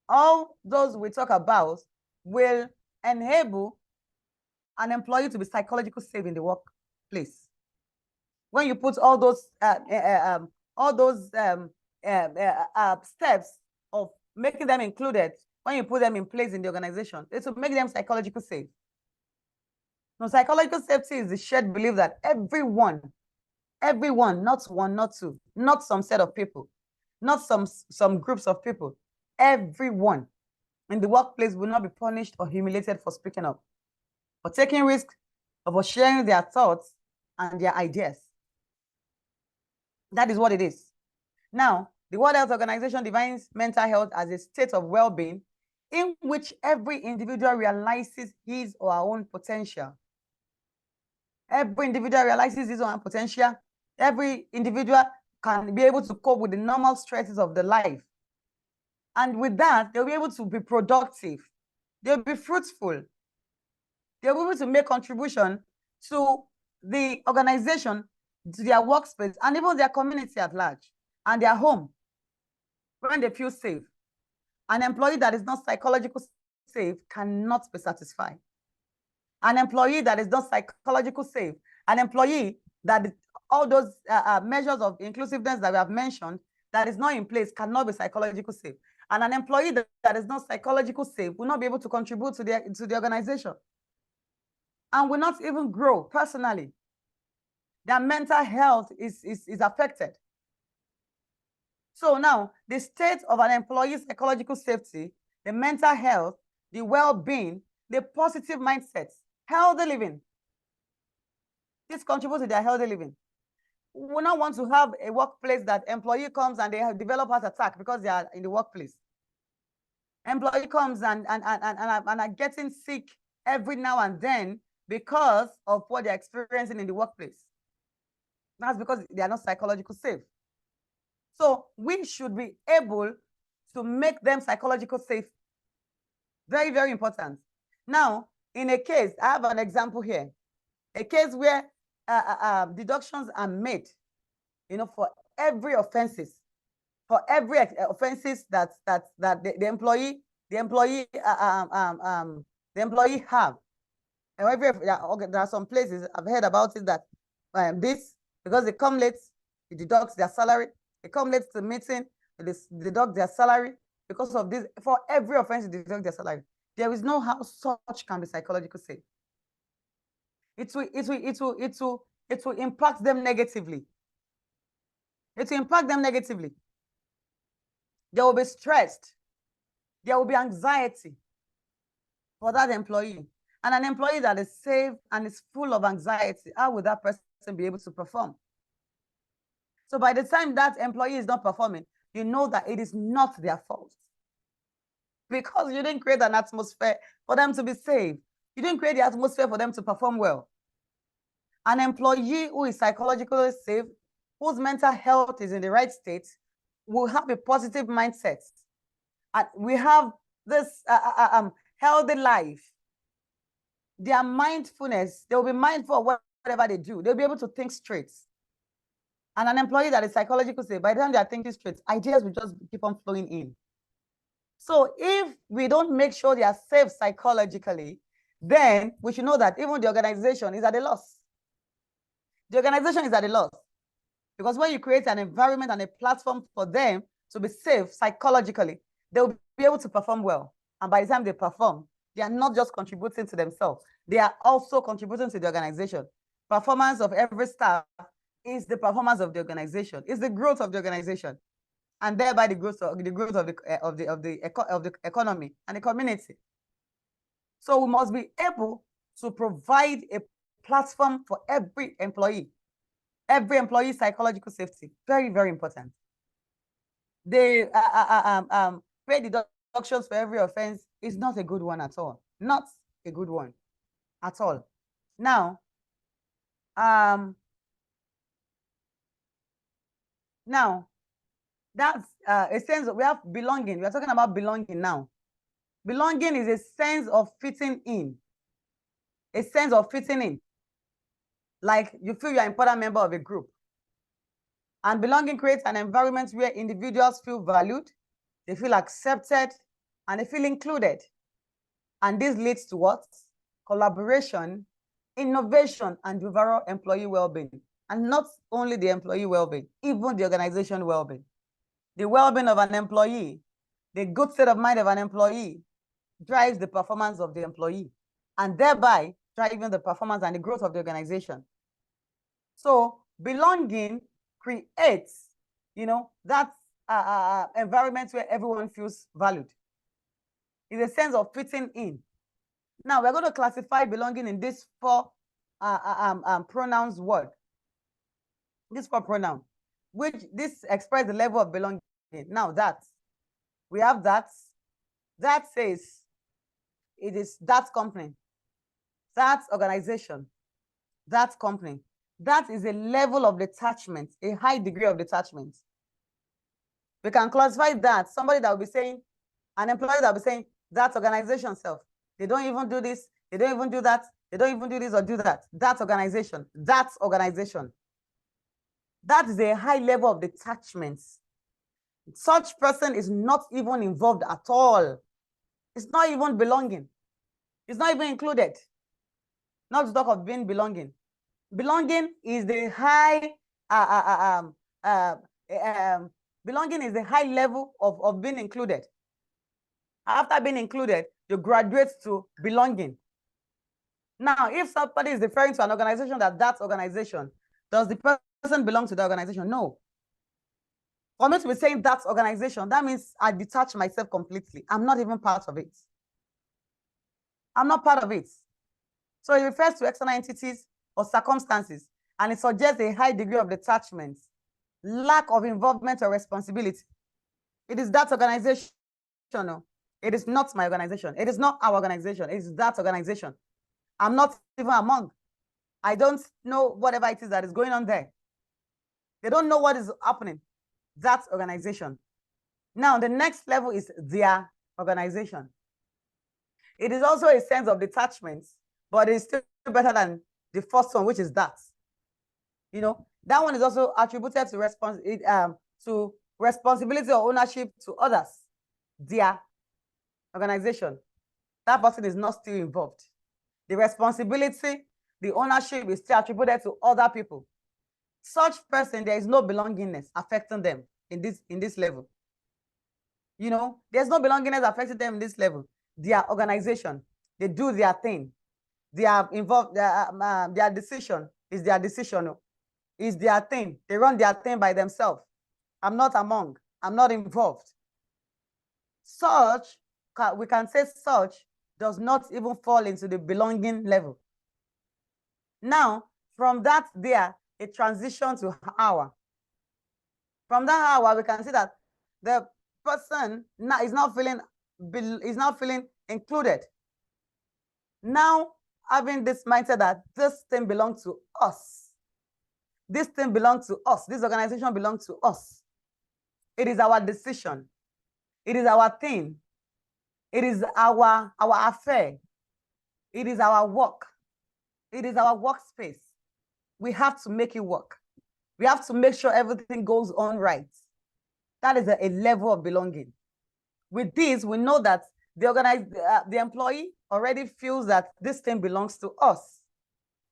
All those we talk about will enable an employee to be psychologically safe in the workplace. When you put all those steps of making them included, when you put them in place in the organization, it will make them psychologically safe. Now, psychological safety is the shared belief that everyone, not one, not two, not some set of people, not some groups of people, everyone in the workplace will not be punished or humiliated for speaking up, for taking risks, or for sharing their thoughts and their ideas. That is what it is. Now, the World Health Organization defines mental health as a state of well-being in which every individual realizes his or her own potential. Every individual realizes his or her own potential. Every individual can be able to cope with the normal stresses of the life. And with that, they'll be able to be productive. they'll be fruitful. They'll be able to make contribution to the organization, to their workspace, and even their community at large, and their home, when they feel safe. An employee that is not psychologically safe cannot be satisfied. An employee that is not psychologically safe, an employee that all those measures of inclusiveness that we have mentioned that is not in place cannot be psychologically safe. And an employee that is not psychologically safe will not be able to contribute to the organization and will not even grow personally. Their mental health is affected. So now, the state of an employee's psychological safety, the mental health, the well-being, the positive mindsets, healthy living. This contributes to their healthy living. We not want to have a workplace that employee comes and they have developed heart attack because they are in the workplace. Employee comes and are getting sick every now and then because of what they're experiencing in the workplace. That's because they are not psychologically safe. So we should be able to make them psychologically safe. Very, very important. Now, in a case, I have an example here. A case where deductions are made, for every offenses, that the employee have. There are some places I've heard about it that because they come late, it deducts their salary. They come late to the meeting, they deduct their salary. Because of this, for every offense, they deduct their salary. There is no how such can be psychologically safe. It will impact them negatively. It will impact them negatively. They will be stressed. There will be anxiety for that employee. And an employee that is safe and is full of anxiety, how will that person be able to perform? So by the time that employee is not performing, you know that it is not their fault. Because you didn't create an atmosphere for them to be safe. You didn't create the atmosphere for them to perform well. An employee who is psychologically safe, whose mental health is in the right state, will have a positive mindset. And we have this healthy life. Their mindfulness, they will be mindful of whatever they do. They'll be able to think straight. And an employee that is psychologically safe, by the time they are thinking straight, ideas will just keep on flowing in. So if we don't make sure they are safe psychologically, then we should know that even the organization is at a loss. The organization is at a loss. Because when you create an environment and a platform for them to be safe psychologically, they'll be able to perform well. And by the time they perform, they are not just contributing to themselves, they are also contributing to the organization. Performance of every staff is the performance of the organization, is the growth of the organization, and thereby the growth of the economy and the community. So we must be able to provide a platform for every employee psychological safety. Very, very important. They pay deductions for every offense is not a good one at all. Not a good one at all. Now, that's a sense of, we have belonging. We are talking about belonging now. Belonging is a sense of fitting in. A sense of fitting in. Like you feel you're an important member of a group. And belonging creates an environment where individuals feel valued, they feel accepted, and they feel included. And this leads to what? Collaboration, innovation, and overall employee well-being. And not only the employee well-being, even the organization well-being. The well-being of an employee, the good state of mind of an employee drives the performance of the employee, and thereby driving the performance and the growth of the organization. So belonging creates, that environment where everyone feels valued. It's a sense of fitting in. Now we're going to classify belonging in these four pronouns word. These four pronouns, which this express the level of belonging. Now that we have that says it is that company, that organization, that company. That is a level of detachment, a high degree of detachment. We can classify that. Somebody that will be saying, an employee that will be saying, that organization self, They don't even do this. They don't even do that. They don't even do this or do that. That organization. That organization. That is a high level of detachment. Such person is not even involved at all. It's not even belonging. It's not even included. Not to talk of being belonging. Belonging is the high belonging is the high level of being included. After being included, you graduate to belonging. Now, if somebody is referring to an organization, that organization, does the person belong to the organization? No. For me to be saying that organization, that means I detach myself completely. I'm not even part of it. I'm not part of it. So it refers to external entities or circumstances, and it suggests a high degree of detachment, lack of involvement or responsibility. It is that organization. No, it is not my organization. It is not our organization. It is that organization. I'm not even among. I don't know whatever it is that is going on there. They don't know what is happening. That organization. Now, the next level is their organization. It is also a sense of detachment, but it's still better than the first one, which is that. You know, that one is also attributed to responsibility or ownership to others, their organization. That person is not still involved. The responsibility, the ownership is still attributed to other people. Such person, there is no belongingness affecting them in this level. You know, there's no belongingness affecting them in this level. Their organization, they do their thing. They are involved, their decision is their decision, is their thing. They run their thing by themselves. I'm not among, I'm not involved. Such, we can say such does not even fall into the belonging level. Now, from that there, a transition to our. From that hour, we can see that the person is not feeling included. Now, having this mindset that this thing belongs to us. This thing belongs to us. This organization belongs to us. It is our decision. It is our thing. It is our affair. It is our work. It is our workspace. We have to make it work. We have to make sure everything goes on right. That is a level of belonging. With this, we know that the employee already feels that this thing belongs to us.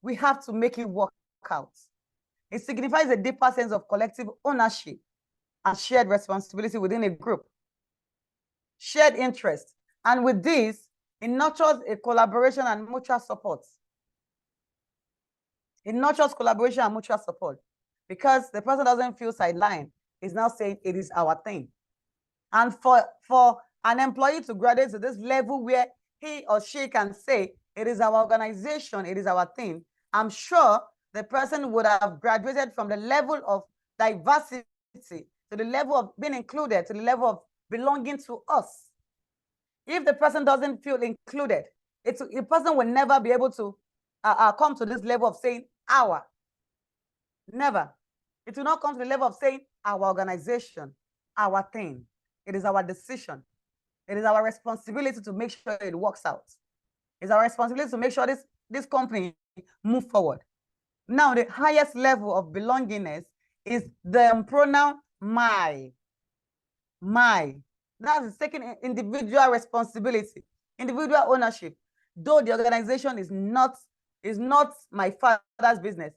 We have to make it work out. It signifies a deeper sense of collective ownership and shared responsibility within a group. Shared interest. And with this, it nurtures a collaboration and mutual support. It nurtures collaboration and mutual support because the person doesn't feel sidelined. He's now saying it is our thing. And for an employee to graduate to this level where he or she can say it is our organization, it is our thing, I'm sure the person would have graduated from the level of diversity to the level of being included, to the level of belonging to us. If the person doesn't feel included, the person will never be able to come to this level of saying our. Never. It will not come to the level of saying our organization, our thing. It is our decision. It is our responsibility to make sure it works out. It's our responsibility to make sure this company move forward. Now, the highest level of belongingness is the pronoun my. My. That's the second individual responsibility, individual ownership. Though the organization is not my father's business,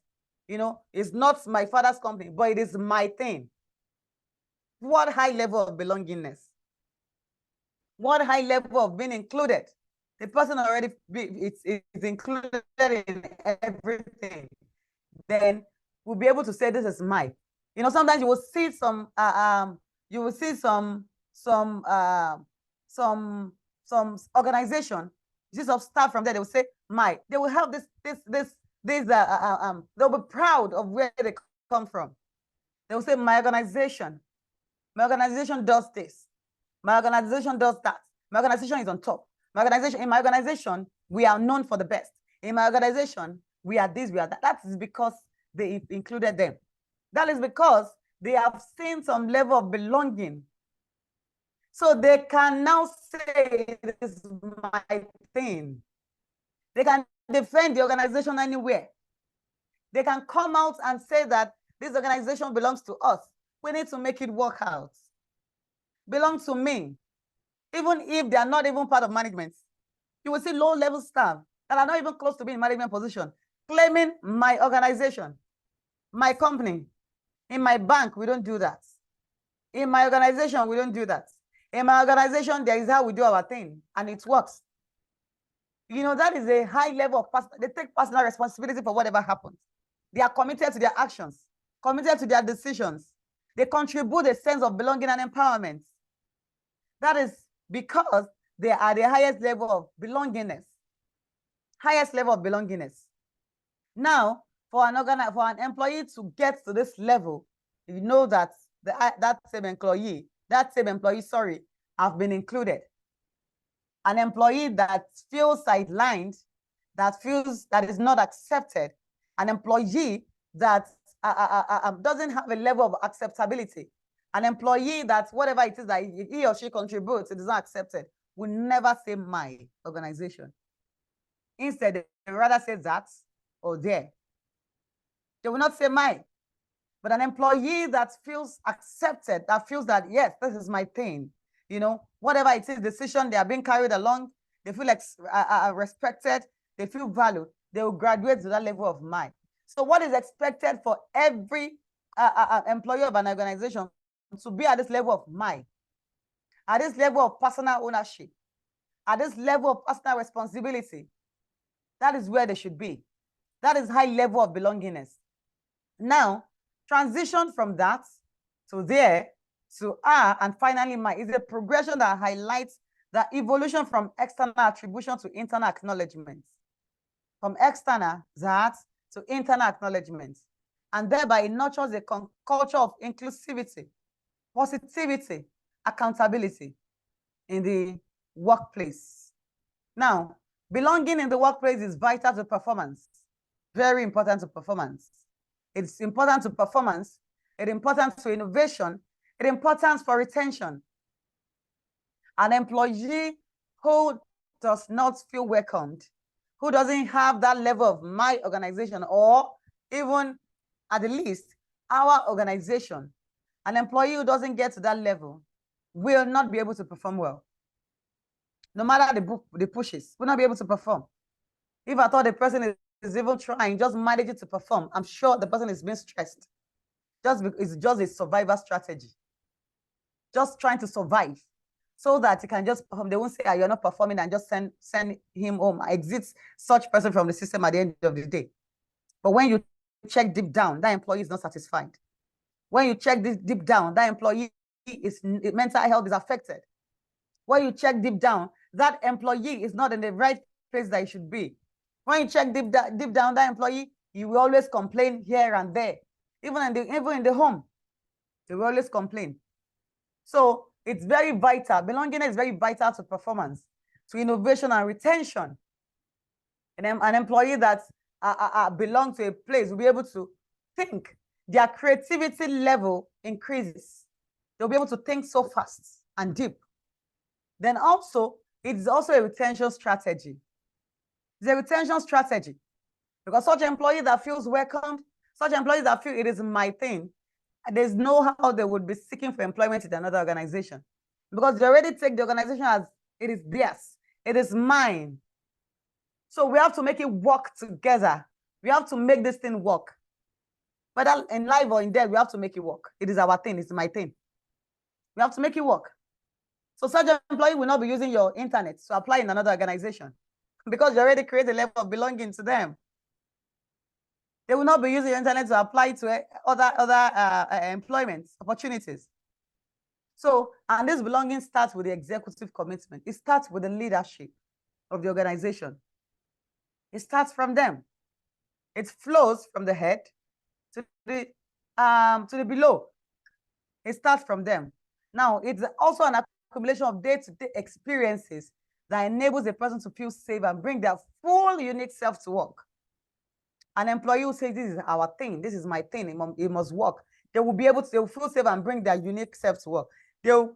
you know, it's not my father's company, but it is my thing. What high level of belongingness? What high level of being included? The person already it's included in everything. Then we'll be able to say this is mine. You know, sometimes you will see some organization, you see some staff from there, they will say my, they will have they'll be proud of where they come from. They will say my organization does this, my organization does that, my organization is on top, in my organization we are known for the best, in my organization we are this, we are that. That is because they included them. That is because they have seen some level of belonging, So they can now say, this is my thing. They can defend the organization anywhere. They can come out and say that this organization belongs to us. We need to make it work out. Belongs to me. Even if they are not even part of management. You will see low-level staff that are not even close to being in management position, claiming my organization, my company. In my bank, we don't do that. In my organization, we don't do that. In my organization, there is how we do our thing, and it works. You know, that is a high level of personal, they take personal responsibility for whatever happens. They are committed to their actions, committed to their decisions. They contribute a sense of belonging and empowerment. That is because they are the highest level of belongingness. Highest level of belongingness. Now, for an employee to get to this level, you know that that same employee, have been included. An employee that feels sidelined, that feels that is not accepted, an employee that doesn't have a level of acceptability, an employee that whatever it is that he or she contributes, it is not accepted, will never say my organization. Instead, they rather say that or there. They will not say my. But an employee that feels accepted, that feels that, yes, this is my thing, you know, whatever it is, decision, they are being carried along, they feel like respected, they feel valued, they will graduate to that level of my. So what is expected for every employee of an organization to be at this level of my, at this level of personal ownership, at this level of personal responsibility? That is where they should be. That is high level of belongingness. Now, transition from that to there to and finally my is a progression that highlights the evolution from external attribution to internal acknowledgement. From external that to internal acknowledgement. And thereby it nurtures a culture of inclusivity, positivity, accountability in the workplace. Now, belonging in the workplace is vital to performance. Very important to performance. It's important to performance. It's important to innovation. It's important for retention. An employee who does not feel welcomed, who doesn't have that level of my organization, or even at the least our organization, an employee who doesn't get to that level will not be able to perform well. No matter the pushes, will not be able to perform. If I thought the person is even trying, just manage it to perform, I'm sure the person is being stressed. It's just a survival strategy. Just trying to survive so that you can just perform. They won't say, you're not performing, and just send him home. Exit such person from the system at the end of the day. But when you check deep down, that employee is not satisfied. When you check this deep down, that employee mental health is affected. When you check deep down, that employee is not in the right place that he should be. When you check deep down, that employee, you will always complain here and there. Even in the home, they will always complain. So it's very vital. Belongingness is very vital to performance, to innovation and retention. And an employee that belongs to a place will be able to think. Their creativity level increases. They'll be able to think so fast and deep. Then also, it's also a retention strategy. It's a retention strategy. Because such employee that feels welcomed, such employees that feel it is my thing, there's no how they would be seeking for employment in another organization. Because they already take the organization as it is theirs, it is mine. So we have to make it work together. We have to make this thing work. Whether in life or in death, we have to make it work. It is our thing, it's my thing. We have to make it work. So such an employee will not be using your internet to apply in another organization because you already create a level of belonging to them. They will not be using your internet to apply to other employment opportunities. So, and this belonging starts with the executive commitment. It starts with the leadership of the organization. It starts from them. It flows from the head to the below. It starts from them. Now, it's also an accumulation of day-to-day experiences that enables a person to feel safe and bring their full unique self to work. An employee who says, this is our thing, this is my thing, it must work. They will be able to, they will feel safe and bring their unique self to work. They'll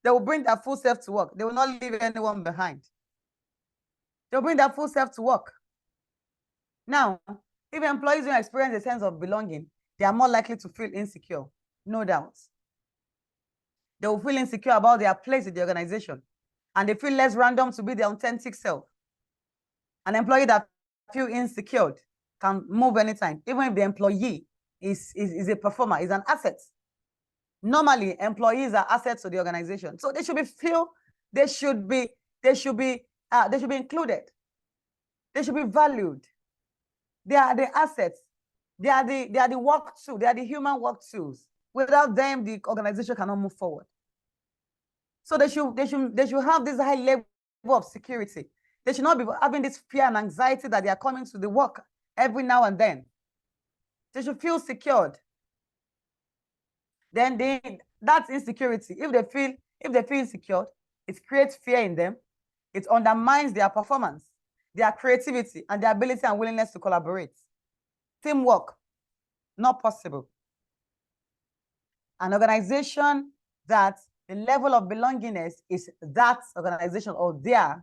They will bring their full self to work. They will not leave anyone behind. They'll bring their full self to work. Now, if employees don't experience a sense of belonging, they are more likely to feel insecure, no doubt. They will feel insecure about their place in the organization, and they feel less random to be their authentic self. An employee that feels insecure can move anytime, even if the employee is a performer, is an asset. Normally, employees are assets to the organization, so they should be included. They should be valued. They are the assets. They are the work tools. They are the human work tools. Without them, the organization cannot move forward. So they should have this high level of security. They should not be having this fear and anxiety that they are coming to the work every now and then. They should feel secured. Then that insecurity, if they feel insecure, it creates fear in them. It undermines their performance, their creativity, and their ability and willingness to collaborate. Teamwork, not possible. An organization that the level of belongingness is that organization or there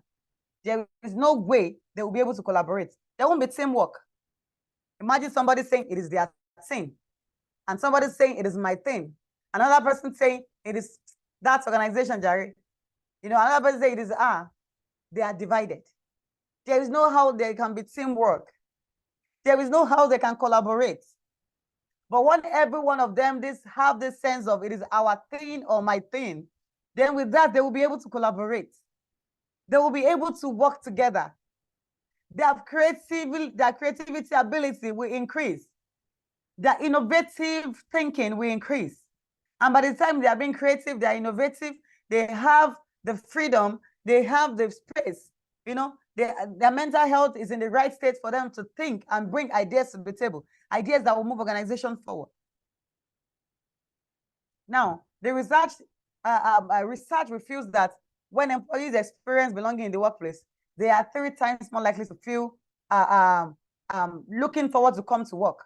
is no way they will be able to collaborate. There won't be teamwork. Imagine somebody saying it is their thing, and somebody saying it is my thing. Another person saying it is that organization, Jerry. Another person saying it is they are divided. There is no how there can be teamwork. There is no how they can collaborate. But when every one of them have this sense of it is our thing or my thing, then with that, they will be able to collaborate. They will be able to work together. Their creativity ability will increase. Their innovative thinking will increase. And by the time they are being creative, they are innovative, they have the freedom, they have the space, their mental health is in the right state for them to think and bring ideas to the table, ideas that will move organization forward. Now, the research reveals that when employees experience belonging in the workplace, they are 3 times more likely to feel looking forward to come to work.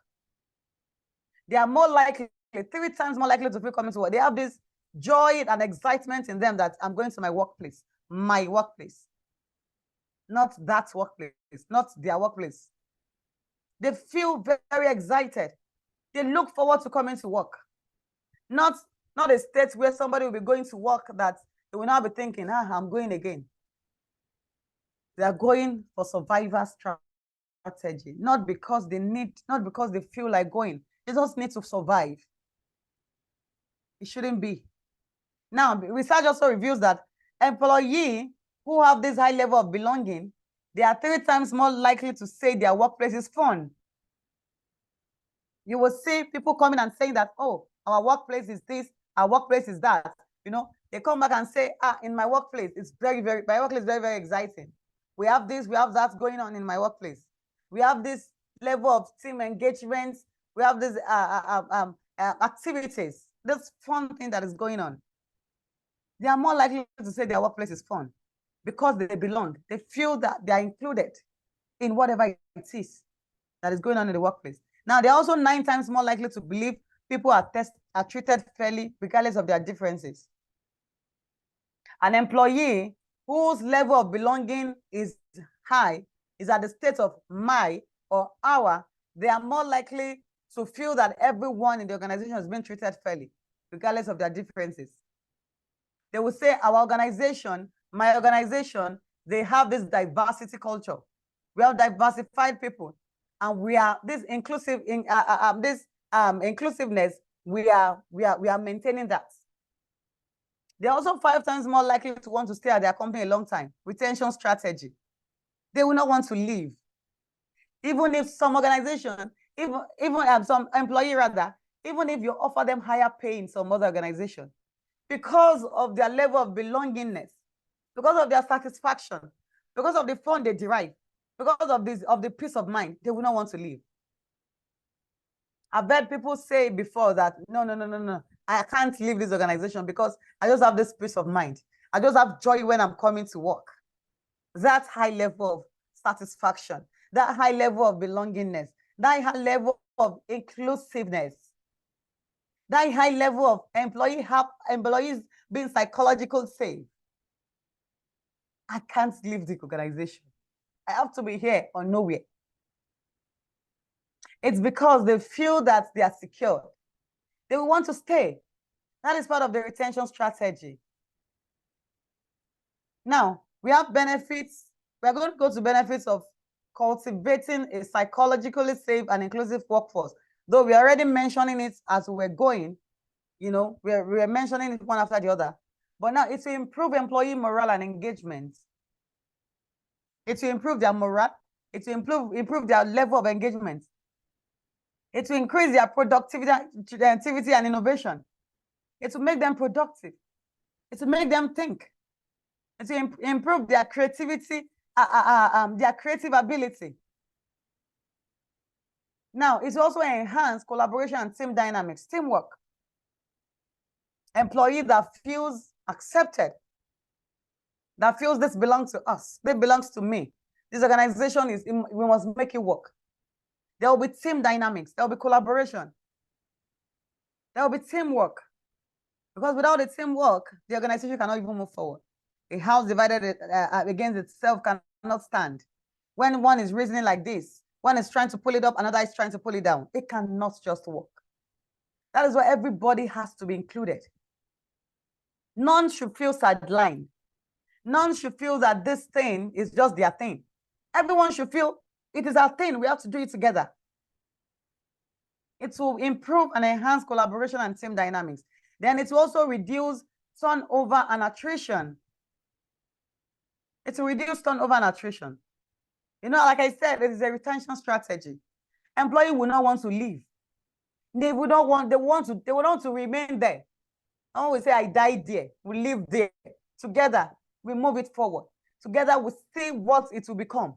They are 3 times more likely to feel coming to work. They have this joy and excitement in them that I'm going to my workplace, not that workplace, not their workplace. They feel very, very excited. They look forward to coming to work. Not a state where somebody will be going to work that they will not be thinking, I'm going again. They are going for survival strategy, not because they feel like going. They just need to survive. It shouldn't be. Now, research also reveals that employees who have this high level of belonging, they are 3 times more likely to say their workplace is fun. You will see people coming and saying that, our workplace is this, our workplace is that. They come back and say, in my workplace, my workplace is very, very exciting. We have this, we have that going on in my workplace. We have this level of team engagement. We have this activities, this fun thing that is going on. They are more likely to say their workplace is fun because they belong. They feel that they are included in whatever it is that is going on in the workplace. Now, they're also 9 times more likely to believe people are treated fairly regardless of their differences. An employee whose level of belonging is high, is at the state of my or our, they are more likely to feel that everyone in the organization has been treated fairly, regardless of their differences. They will say, our organization, my organization, they have this diversity culture. We have diversified people, and we are this inclusive inclusiveness. We are maintaining that. They're also 5 times more likely to want to stay at their company a long time. Retention strategy. They will not want to leave. Even if some organization, even some employee rather, even if you offer them higher pay in some other organization, because of their level of belongingness, because of their satisfaction, because of the fun they derive, because of the peace of mind, they will not want to leave. I've heard people say before that, no, I can't leave this organization because I just have this peace of mind. I just have joy when I'm coming to work. That high level of satisfaction, that high level of belongingness, that high level of inclusiveness, that high level of employees being psychological safe, I can't leave the organization. I have to be here or nowhere. It's because they feel that they are secure. They will want to stay. That is part of the retention strategy. Now, we have benefits. We are going to go to benefits of cultivating a psychologically safe and inclusive workforce. Though we are already mentioning it as we're going, you know, we're mentioning it one after the other. But now it's to improve employee morale and engagement. It's to improve their morale. It's to improve their level of engagement. It's to increase their productivity and innovation. It's to make them productive. It's to make them think. It's to improve their creativity, their creative ability. Now, it's also enhance collaboration and team dynamics, teamwork. Employee that feels accepted, that feels this belongs to us, this belongs to me. This organization we must make it work. There will be team dynamics, there will be collaboration, there will be teamwork. Because without the teamwork, the organization cannot even move forward. A house divided against itself cannot stand. When one is reasoning like this, one is trying to pull it up, another is trying to pull it down. It cannot just work. That is why everybody has to be included. None should feel sidelined. None should feel that this thing is just their thing. Everyone should feel it is our thing. We have to do it together. It will improve and enhance collaboration and team dynamics. Then it will also reduce turnover and attrition. It will reduce turnover and attrition. You know, like I said, it is a retention strategy. Employee will not want to leave. They would not want, they want to remain there. I always say, I died there, we live there. Together, we move it forward. Together, we see what it will become.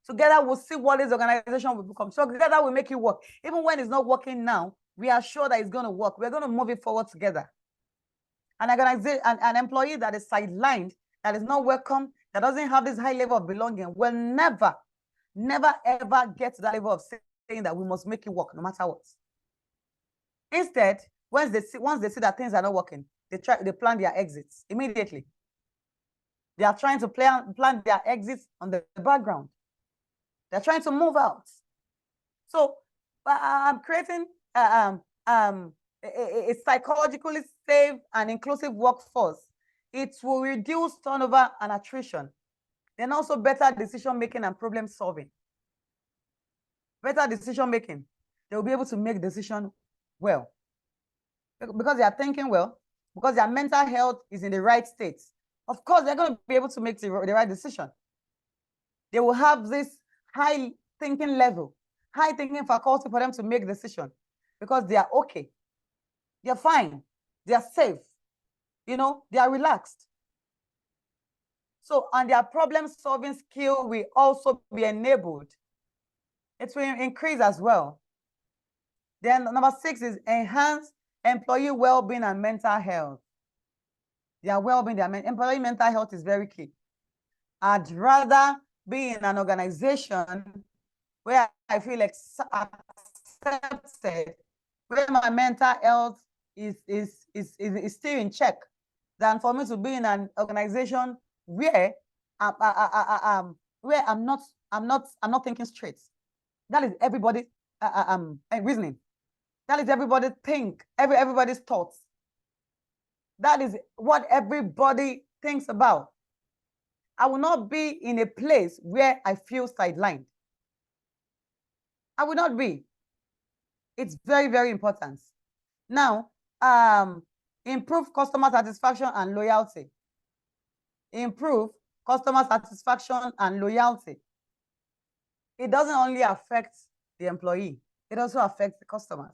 Together, we'll see what this organization will become. So together, we make it work. Even when it's not working now, we are sure that it's going to work. We're going to move it forward together. An employee that is sidelined, that is not welcome, that doesn't have this high level of belonging, will never, ever get to that level of saying that we must make it work no matter what. Instead, once they see that things are not working, they plan their exits immediately. They are trying to plan their exits on the background. They're trying to move out. So I'm creating a psychologically safe and inclusive workforce. It will reduce turnover and attrition. Then also better decision-making and problem solving. Better decision-making. They will be able to make decisions well. Because they are thinking well, because their mental health is in the right state. Of course, they're going to be able to make the right decision. They will have this high thinking level, high thinking faculty for them to make decisions because they are okay. They're fine. They are safe. You know, they are relaxed. So, and their problem-solving skill will also be enabled. It will increase as well. Then number 6 is enhance employee well-being and mental health. Their well-being, employee mental health is very key. I'd rather be in an organization where I feel accepted, where my mental health is still in check, than for me to be in an organization where I'm not thinking straight. That is everybody reasoning. That is everybody everybody's thoughts. That is what everybody thinks about. I will not be in a place where I feel sidelined. I will not be. It's very, very important. Now, improve customer satisfaction and loyalty. Improve customer satisfaction and loyalty. It doesn't only affect the employee, it also affects the customers.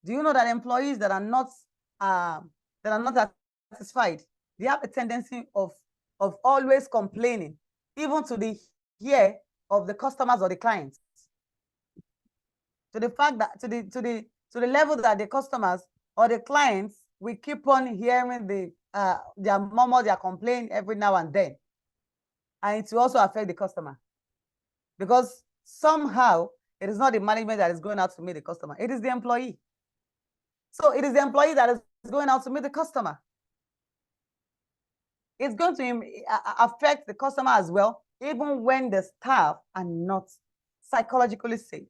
Do you know that employees that are not satisfied, they have a tendency of always complaining, even to the ear of the customers or the clients, to the fact that to the level that the customers or the clients will keep on hearing their murmur, their complaint every now and then, and it will also affect the customer, because somehow it is not the management that is going out to meet the customer, it is the employee. So it is the employee that is going out to meet the customer. It's going to affect the customer as well, even when the staff are not psychologically safe.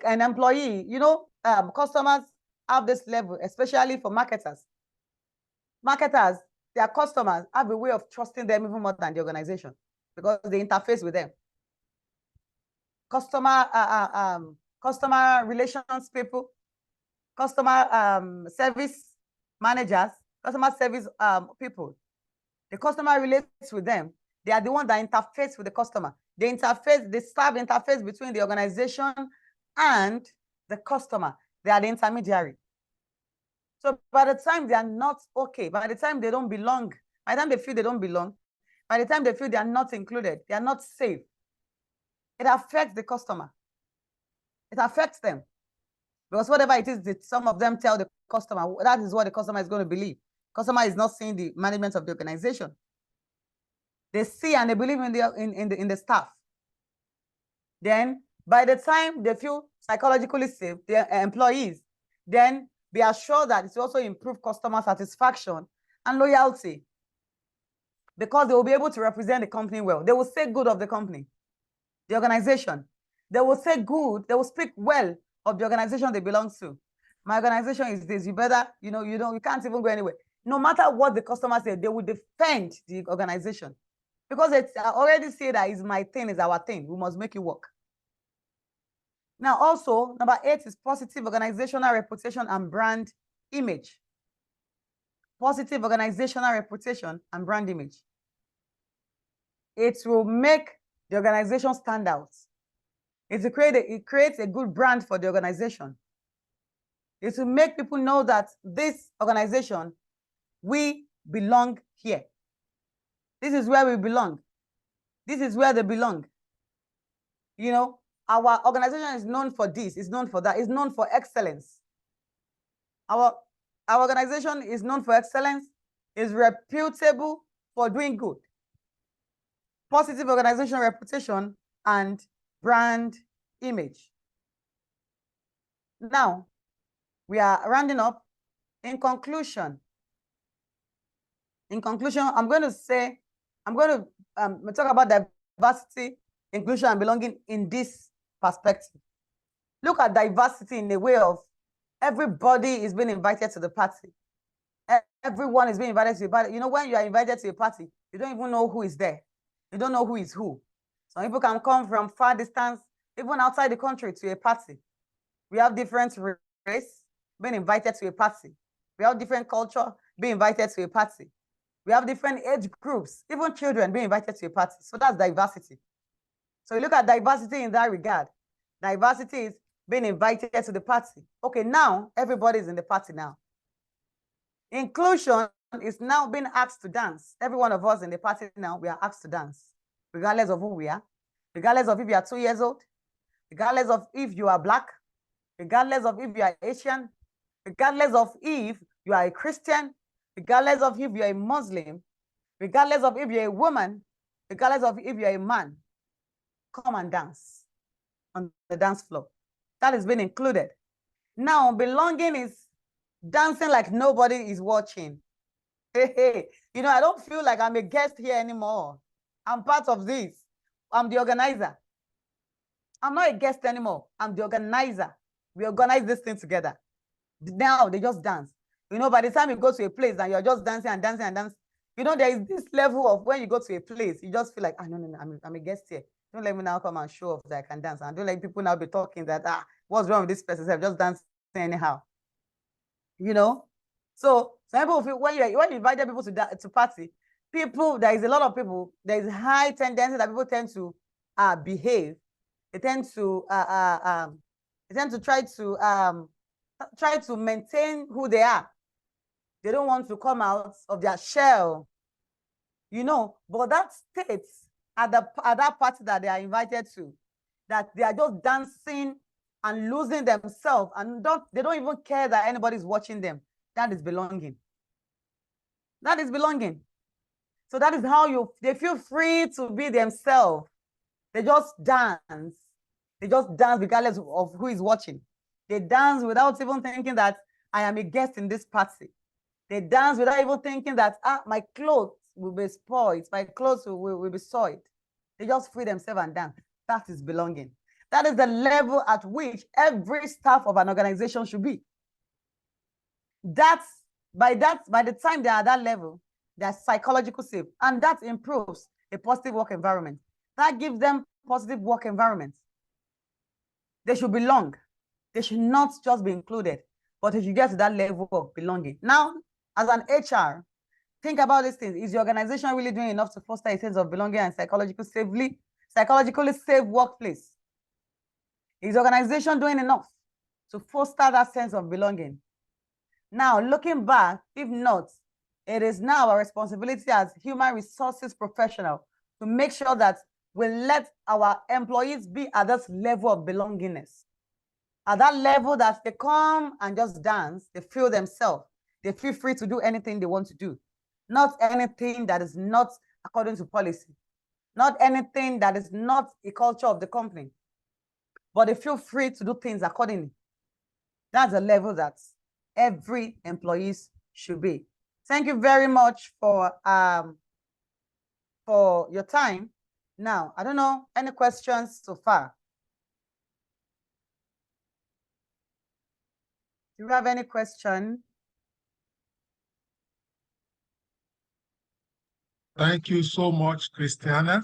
An employee, customers have this level, especially for marketers. Marketers, their customers have a way of trusting them even more than the organization because they interface with them. Customer relations people, customer service managers, customer service people. The customer relates with them. They are the one that interface with the customer. The staff interface between the organization and the customer. They are the intermediary. So by the time they are not okay, by the time they don't belong, by the time they feel they don't belong, by the time they feel they are not included, they are not safe, it affects the customer. It affects them. Because whatever it is that some of them tell the customer, that is what the customer is going to believe. Customer is not seeing the management of the organization. They see and they believe in the staff. Then by the time they feel psychologically safe, their employees, then be assured that it's also improve customer satisfaction and loyalty because they will be able to represent the company well. They will say good of the company, the organization. They will say good, they will speak well of the organization they belong to. My organization is this, you better, you can't even go anywhere. No matter what the customer said, they will defend the organization because it's already say that is my thing, is our thing. We must make it work. Now, also, number 8 is positive organizational reputation and brand image. Positive organizational reputation and brand image. It will make the organization stand out. It creates a good brand for the organization. It will make people know that this organization, we belong here. This is where we belong. This is where they belong. Our organization is known for this, is known for that, is known for excellence. Our organization is known for excellence, is reputable for doing good. Positive organizational reputation and brand image. Now, we are rounding up. In conclusion, I'm going to talk about diversity, inclusion, and belonging in this perspective. Look at diversity in the way of everybody is being invited to the party. Everyone is being invited to the party. When you are invited to a party, you don't even know who is there. You don't know who is who. Some people can come from far distance, even outside the country, to a party. We have different race being invited to a party. We have different culture being invited to a party. We have different age groups, even children being invited to a party. So that's diversity. So you look at diversity in that regard. Diversity is being invited to the party. Okay, now everybody is in the party now. Inclusion is now being asked to dance. Every one of us in the party now, we are asked to dance, regardless of who we are, regardless of if you are 2 years old, regardless of if you are Black, regardless of if you are Asian, regardless of if you are a Christian, regardless of if you're a Muslim, regardless of if you're a woman, regardless of if you're a man, come and dance on the dance floor. That has been included. Now, belonging is dancing like nobody is watching. Hey, I don't feel like I'm a guest here anymore. I'm part of this. I'm the organizer. I'm not a guest anymore. I'm the organizer. We organize this thing together. Now they just dance. By the time you go to a place and you're just dancing and dancing and dancing, there is this level of when you go to a place, you just feel like, no, I'm a guest here. Don't let me now come and show off that I can dance. And don't let people now be talking that, what's wrong with this person? I'm just dancing anyhow. So some people feel when you invited people to party, there is a lot of people, there is high tendency that people tend to behave. They tend to try to maintain who they are. They don't want to come out of their shell, but that states at that party that they are invited to, that they are just dancing and losing themselves and they don't even care that anybody's watching them. That is belonging. That is belonging. So that is how they feel free to be themselves. They just dance. They just dance regardless of who is watching. They dance without even thinking that I am a guest in this party. They dance without even thinking that my clothes will be spoiled, my clothes will be soiled. They just free themselves and dance. That is belonging. That is the level at which every staff of an organization should be. By the time they are at that level, they are psychologically safe, and that improves a positive work environment. That gives them positive work environment. They should belong. They should not just be included, but they should get to that level of belonging. Now, as an HR, think about these things. Is your organization really doing enough to foster a sense of belonging and psychologically safe workplace? Is the organization doing enough to foster that sense of belonging? Now, looking back, if not, it is now our responsibility as human resources professional to make sure that we let our employees be at this level of belongingness. At that level that they come and just dance, they feel themselves, they feel free to do anything they want to do. Not anything that is not according to policy. Not anything that is not a culture of the company. But they feel free to do things accordingly. That's a level that every employee should be. Thank you very much for your time. Now, I don't know, any questions so far? Do you have any question? Thank you so much, Christiana.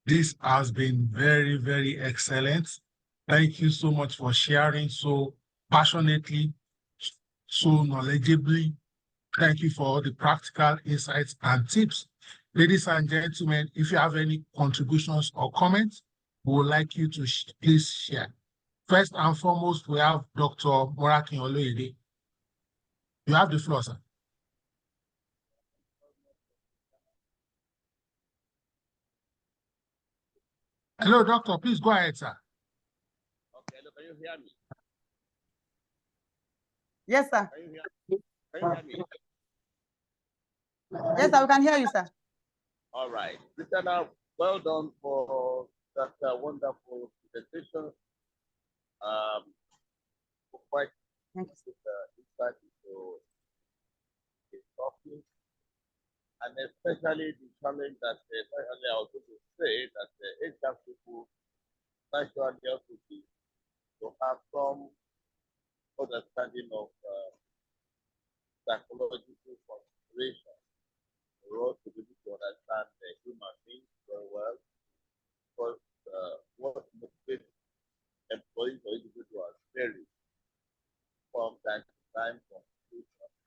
This has been very, very excellent. Thank you so much for sharing so passionately, so knowledgeably. Thank you for all the practical insights and tips. Ladies and gentlemen, if you have any contributions or comments, we would like you to please share. First and foremost, we have Dr. Morakin Oloyede. You have the floor, sir. Hello, doctor. Please go ahead, sir. Okay, hello, can you hear me? Yes, sir. Can you hear me? Yes, sir, we can hear you, sir. All right. Christiana, well done for that wonderful presentation. For quite Thank you. insight into the topic, and especially the challenge that I was going to say that the HR people naturally also be to have some understanding of psychological consideration for us to be able to understand the human beings very well. Because what motivates employees or individuals varies from time to time,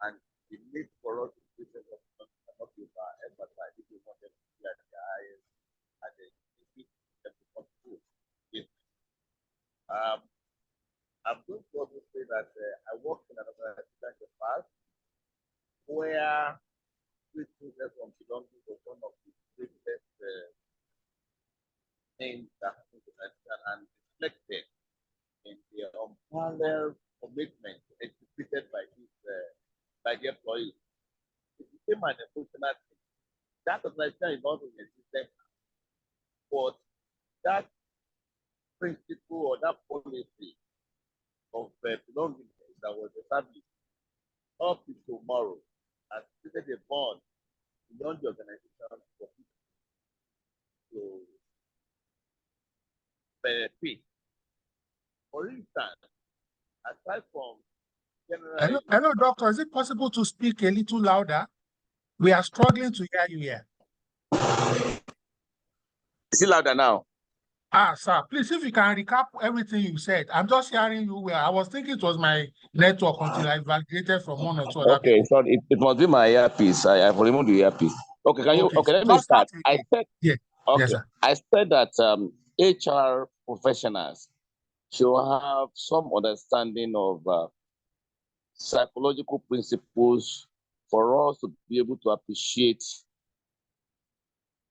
and the need for us to be cannot be emphasized if we want them to be at the highest and the need them to contribute. I'm going to also say that I worked in an organization in the past where treating from belonging was one of the greatest things that happened to Nigeria and reflected in the unparalleled commitment executed by the employees. It became an emotional thing. That organization is not in existence, but that principle or that policy of belonging that was established up to tomorrow has created a bond beyond the organization for people to benefit. For instance, aside from general. Hello, doctor. Is it possible to speak a little louder? We are struggling to hear you here. Is it louder now? Sir, please, if you can recap everything you said. I'm just hearing you well. I was thinking it was my network until I validated from one or two other people. Sorry, it must be my earpiece. I've removed the earpiece. Okay, let me start. I said, yeah. Okay, yes, sir. I said that HR professionals should have some understanding of psychological principles for us to be able to appreciate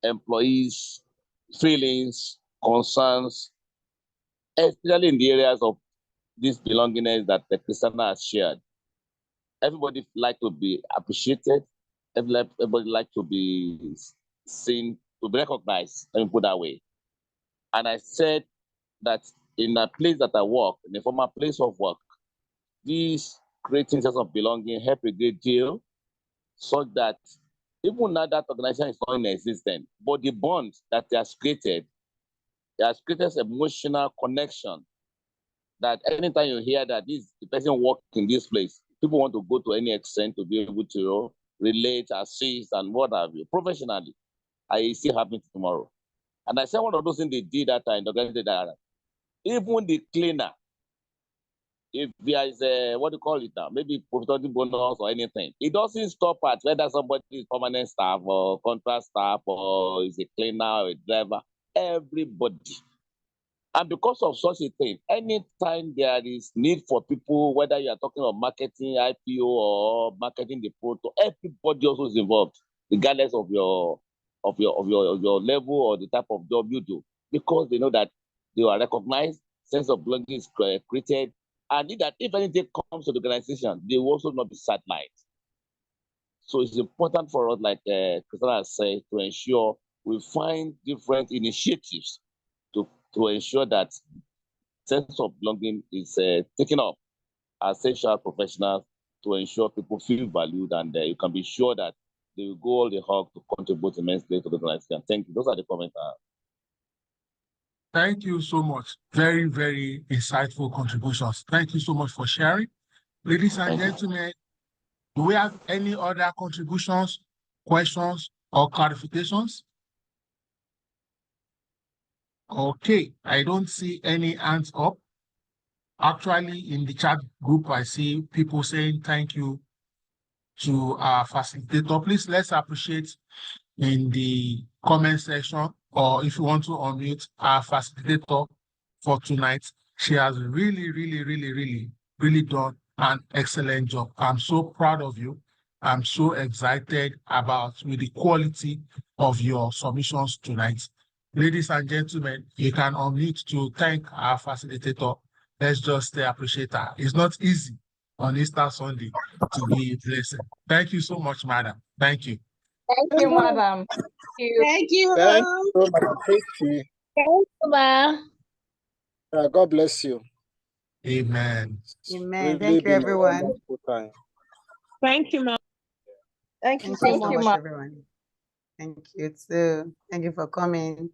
employees' feelings, concerns, especially in the areas of this belongingness that the Christiana has shared. Everybody like to be appreciated. Everybody like to be seen, to be recognized, let me put that way. And I said that in a place that I work, in a former place of work, this creating sense of belonging help a great deal, so that even now that organization is not in existence, but the bond that they has created emotional connection. That anytime you hear that the person works in this place, people want to go to any extent to be able to relate, assist, and what have you. Professionally, I see happening tomorrow. And I said one of those things they did that time, that even the cleaner, if there is a, what do you call it now, maybe profitability bonus or anything, it doesn't stop at whether somebody is permanent staff or contract staff or is a cleaner or a driver, everybody. And because of such a thing, anytime there is need for people, whether you are talking about marketing, IPO, or marketing the product, everybody also is involved, regardless of your level or the type of job you do, because they know that they are recognized, sense of belonging is created, and that if anything comes to the organization, they will also not be sidelined. So it's important for us, like Christina has said, to ensure we find different initiatives to ensure that sense of belonging is taken up as essential professionals, to ensure people feel valued, and you can be sure that they will go all the hog to contribute immensely to the organization. Thank you. Those are the comments. Thank you so much. Very, very insightful contributions. Thank you so much for sharing. Ladies and gentlemen, do we have any other contributions, questions, or clarifications? Okay, I don't see any hands up. Actually, in the chat group, I see people saying thank you to our facilitator. Please, let's appreciate in the comment section, or if you want to unmute our facilitator for tonight. She has really done an excellent job. I'm so proud of you. I'm so excited about with the quality of your submissions tonight. Ladies and gentlemen, you can unmute to thank our facilitator. Let's just appreciate her. It's not easy on Easter Sunday to be a blessing. Thank you so much, madam. Thank you. Thank you, madam. Thank you. Thank you, Madam Tracy. Thank you, ma. God bless you. Amen. Amen. Thank you, everyone. Thank you, ma'am. Thank you so much, everyone. Thank you too. Thank you for coming.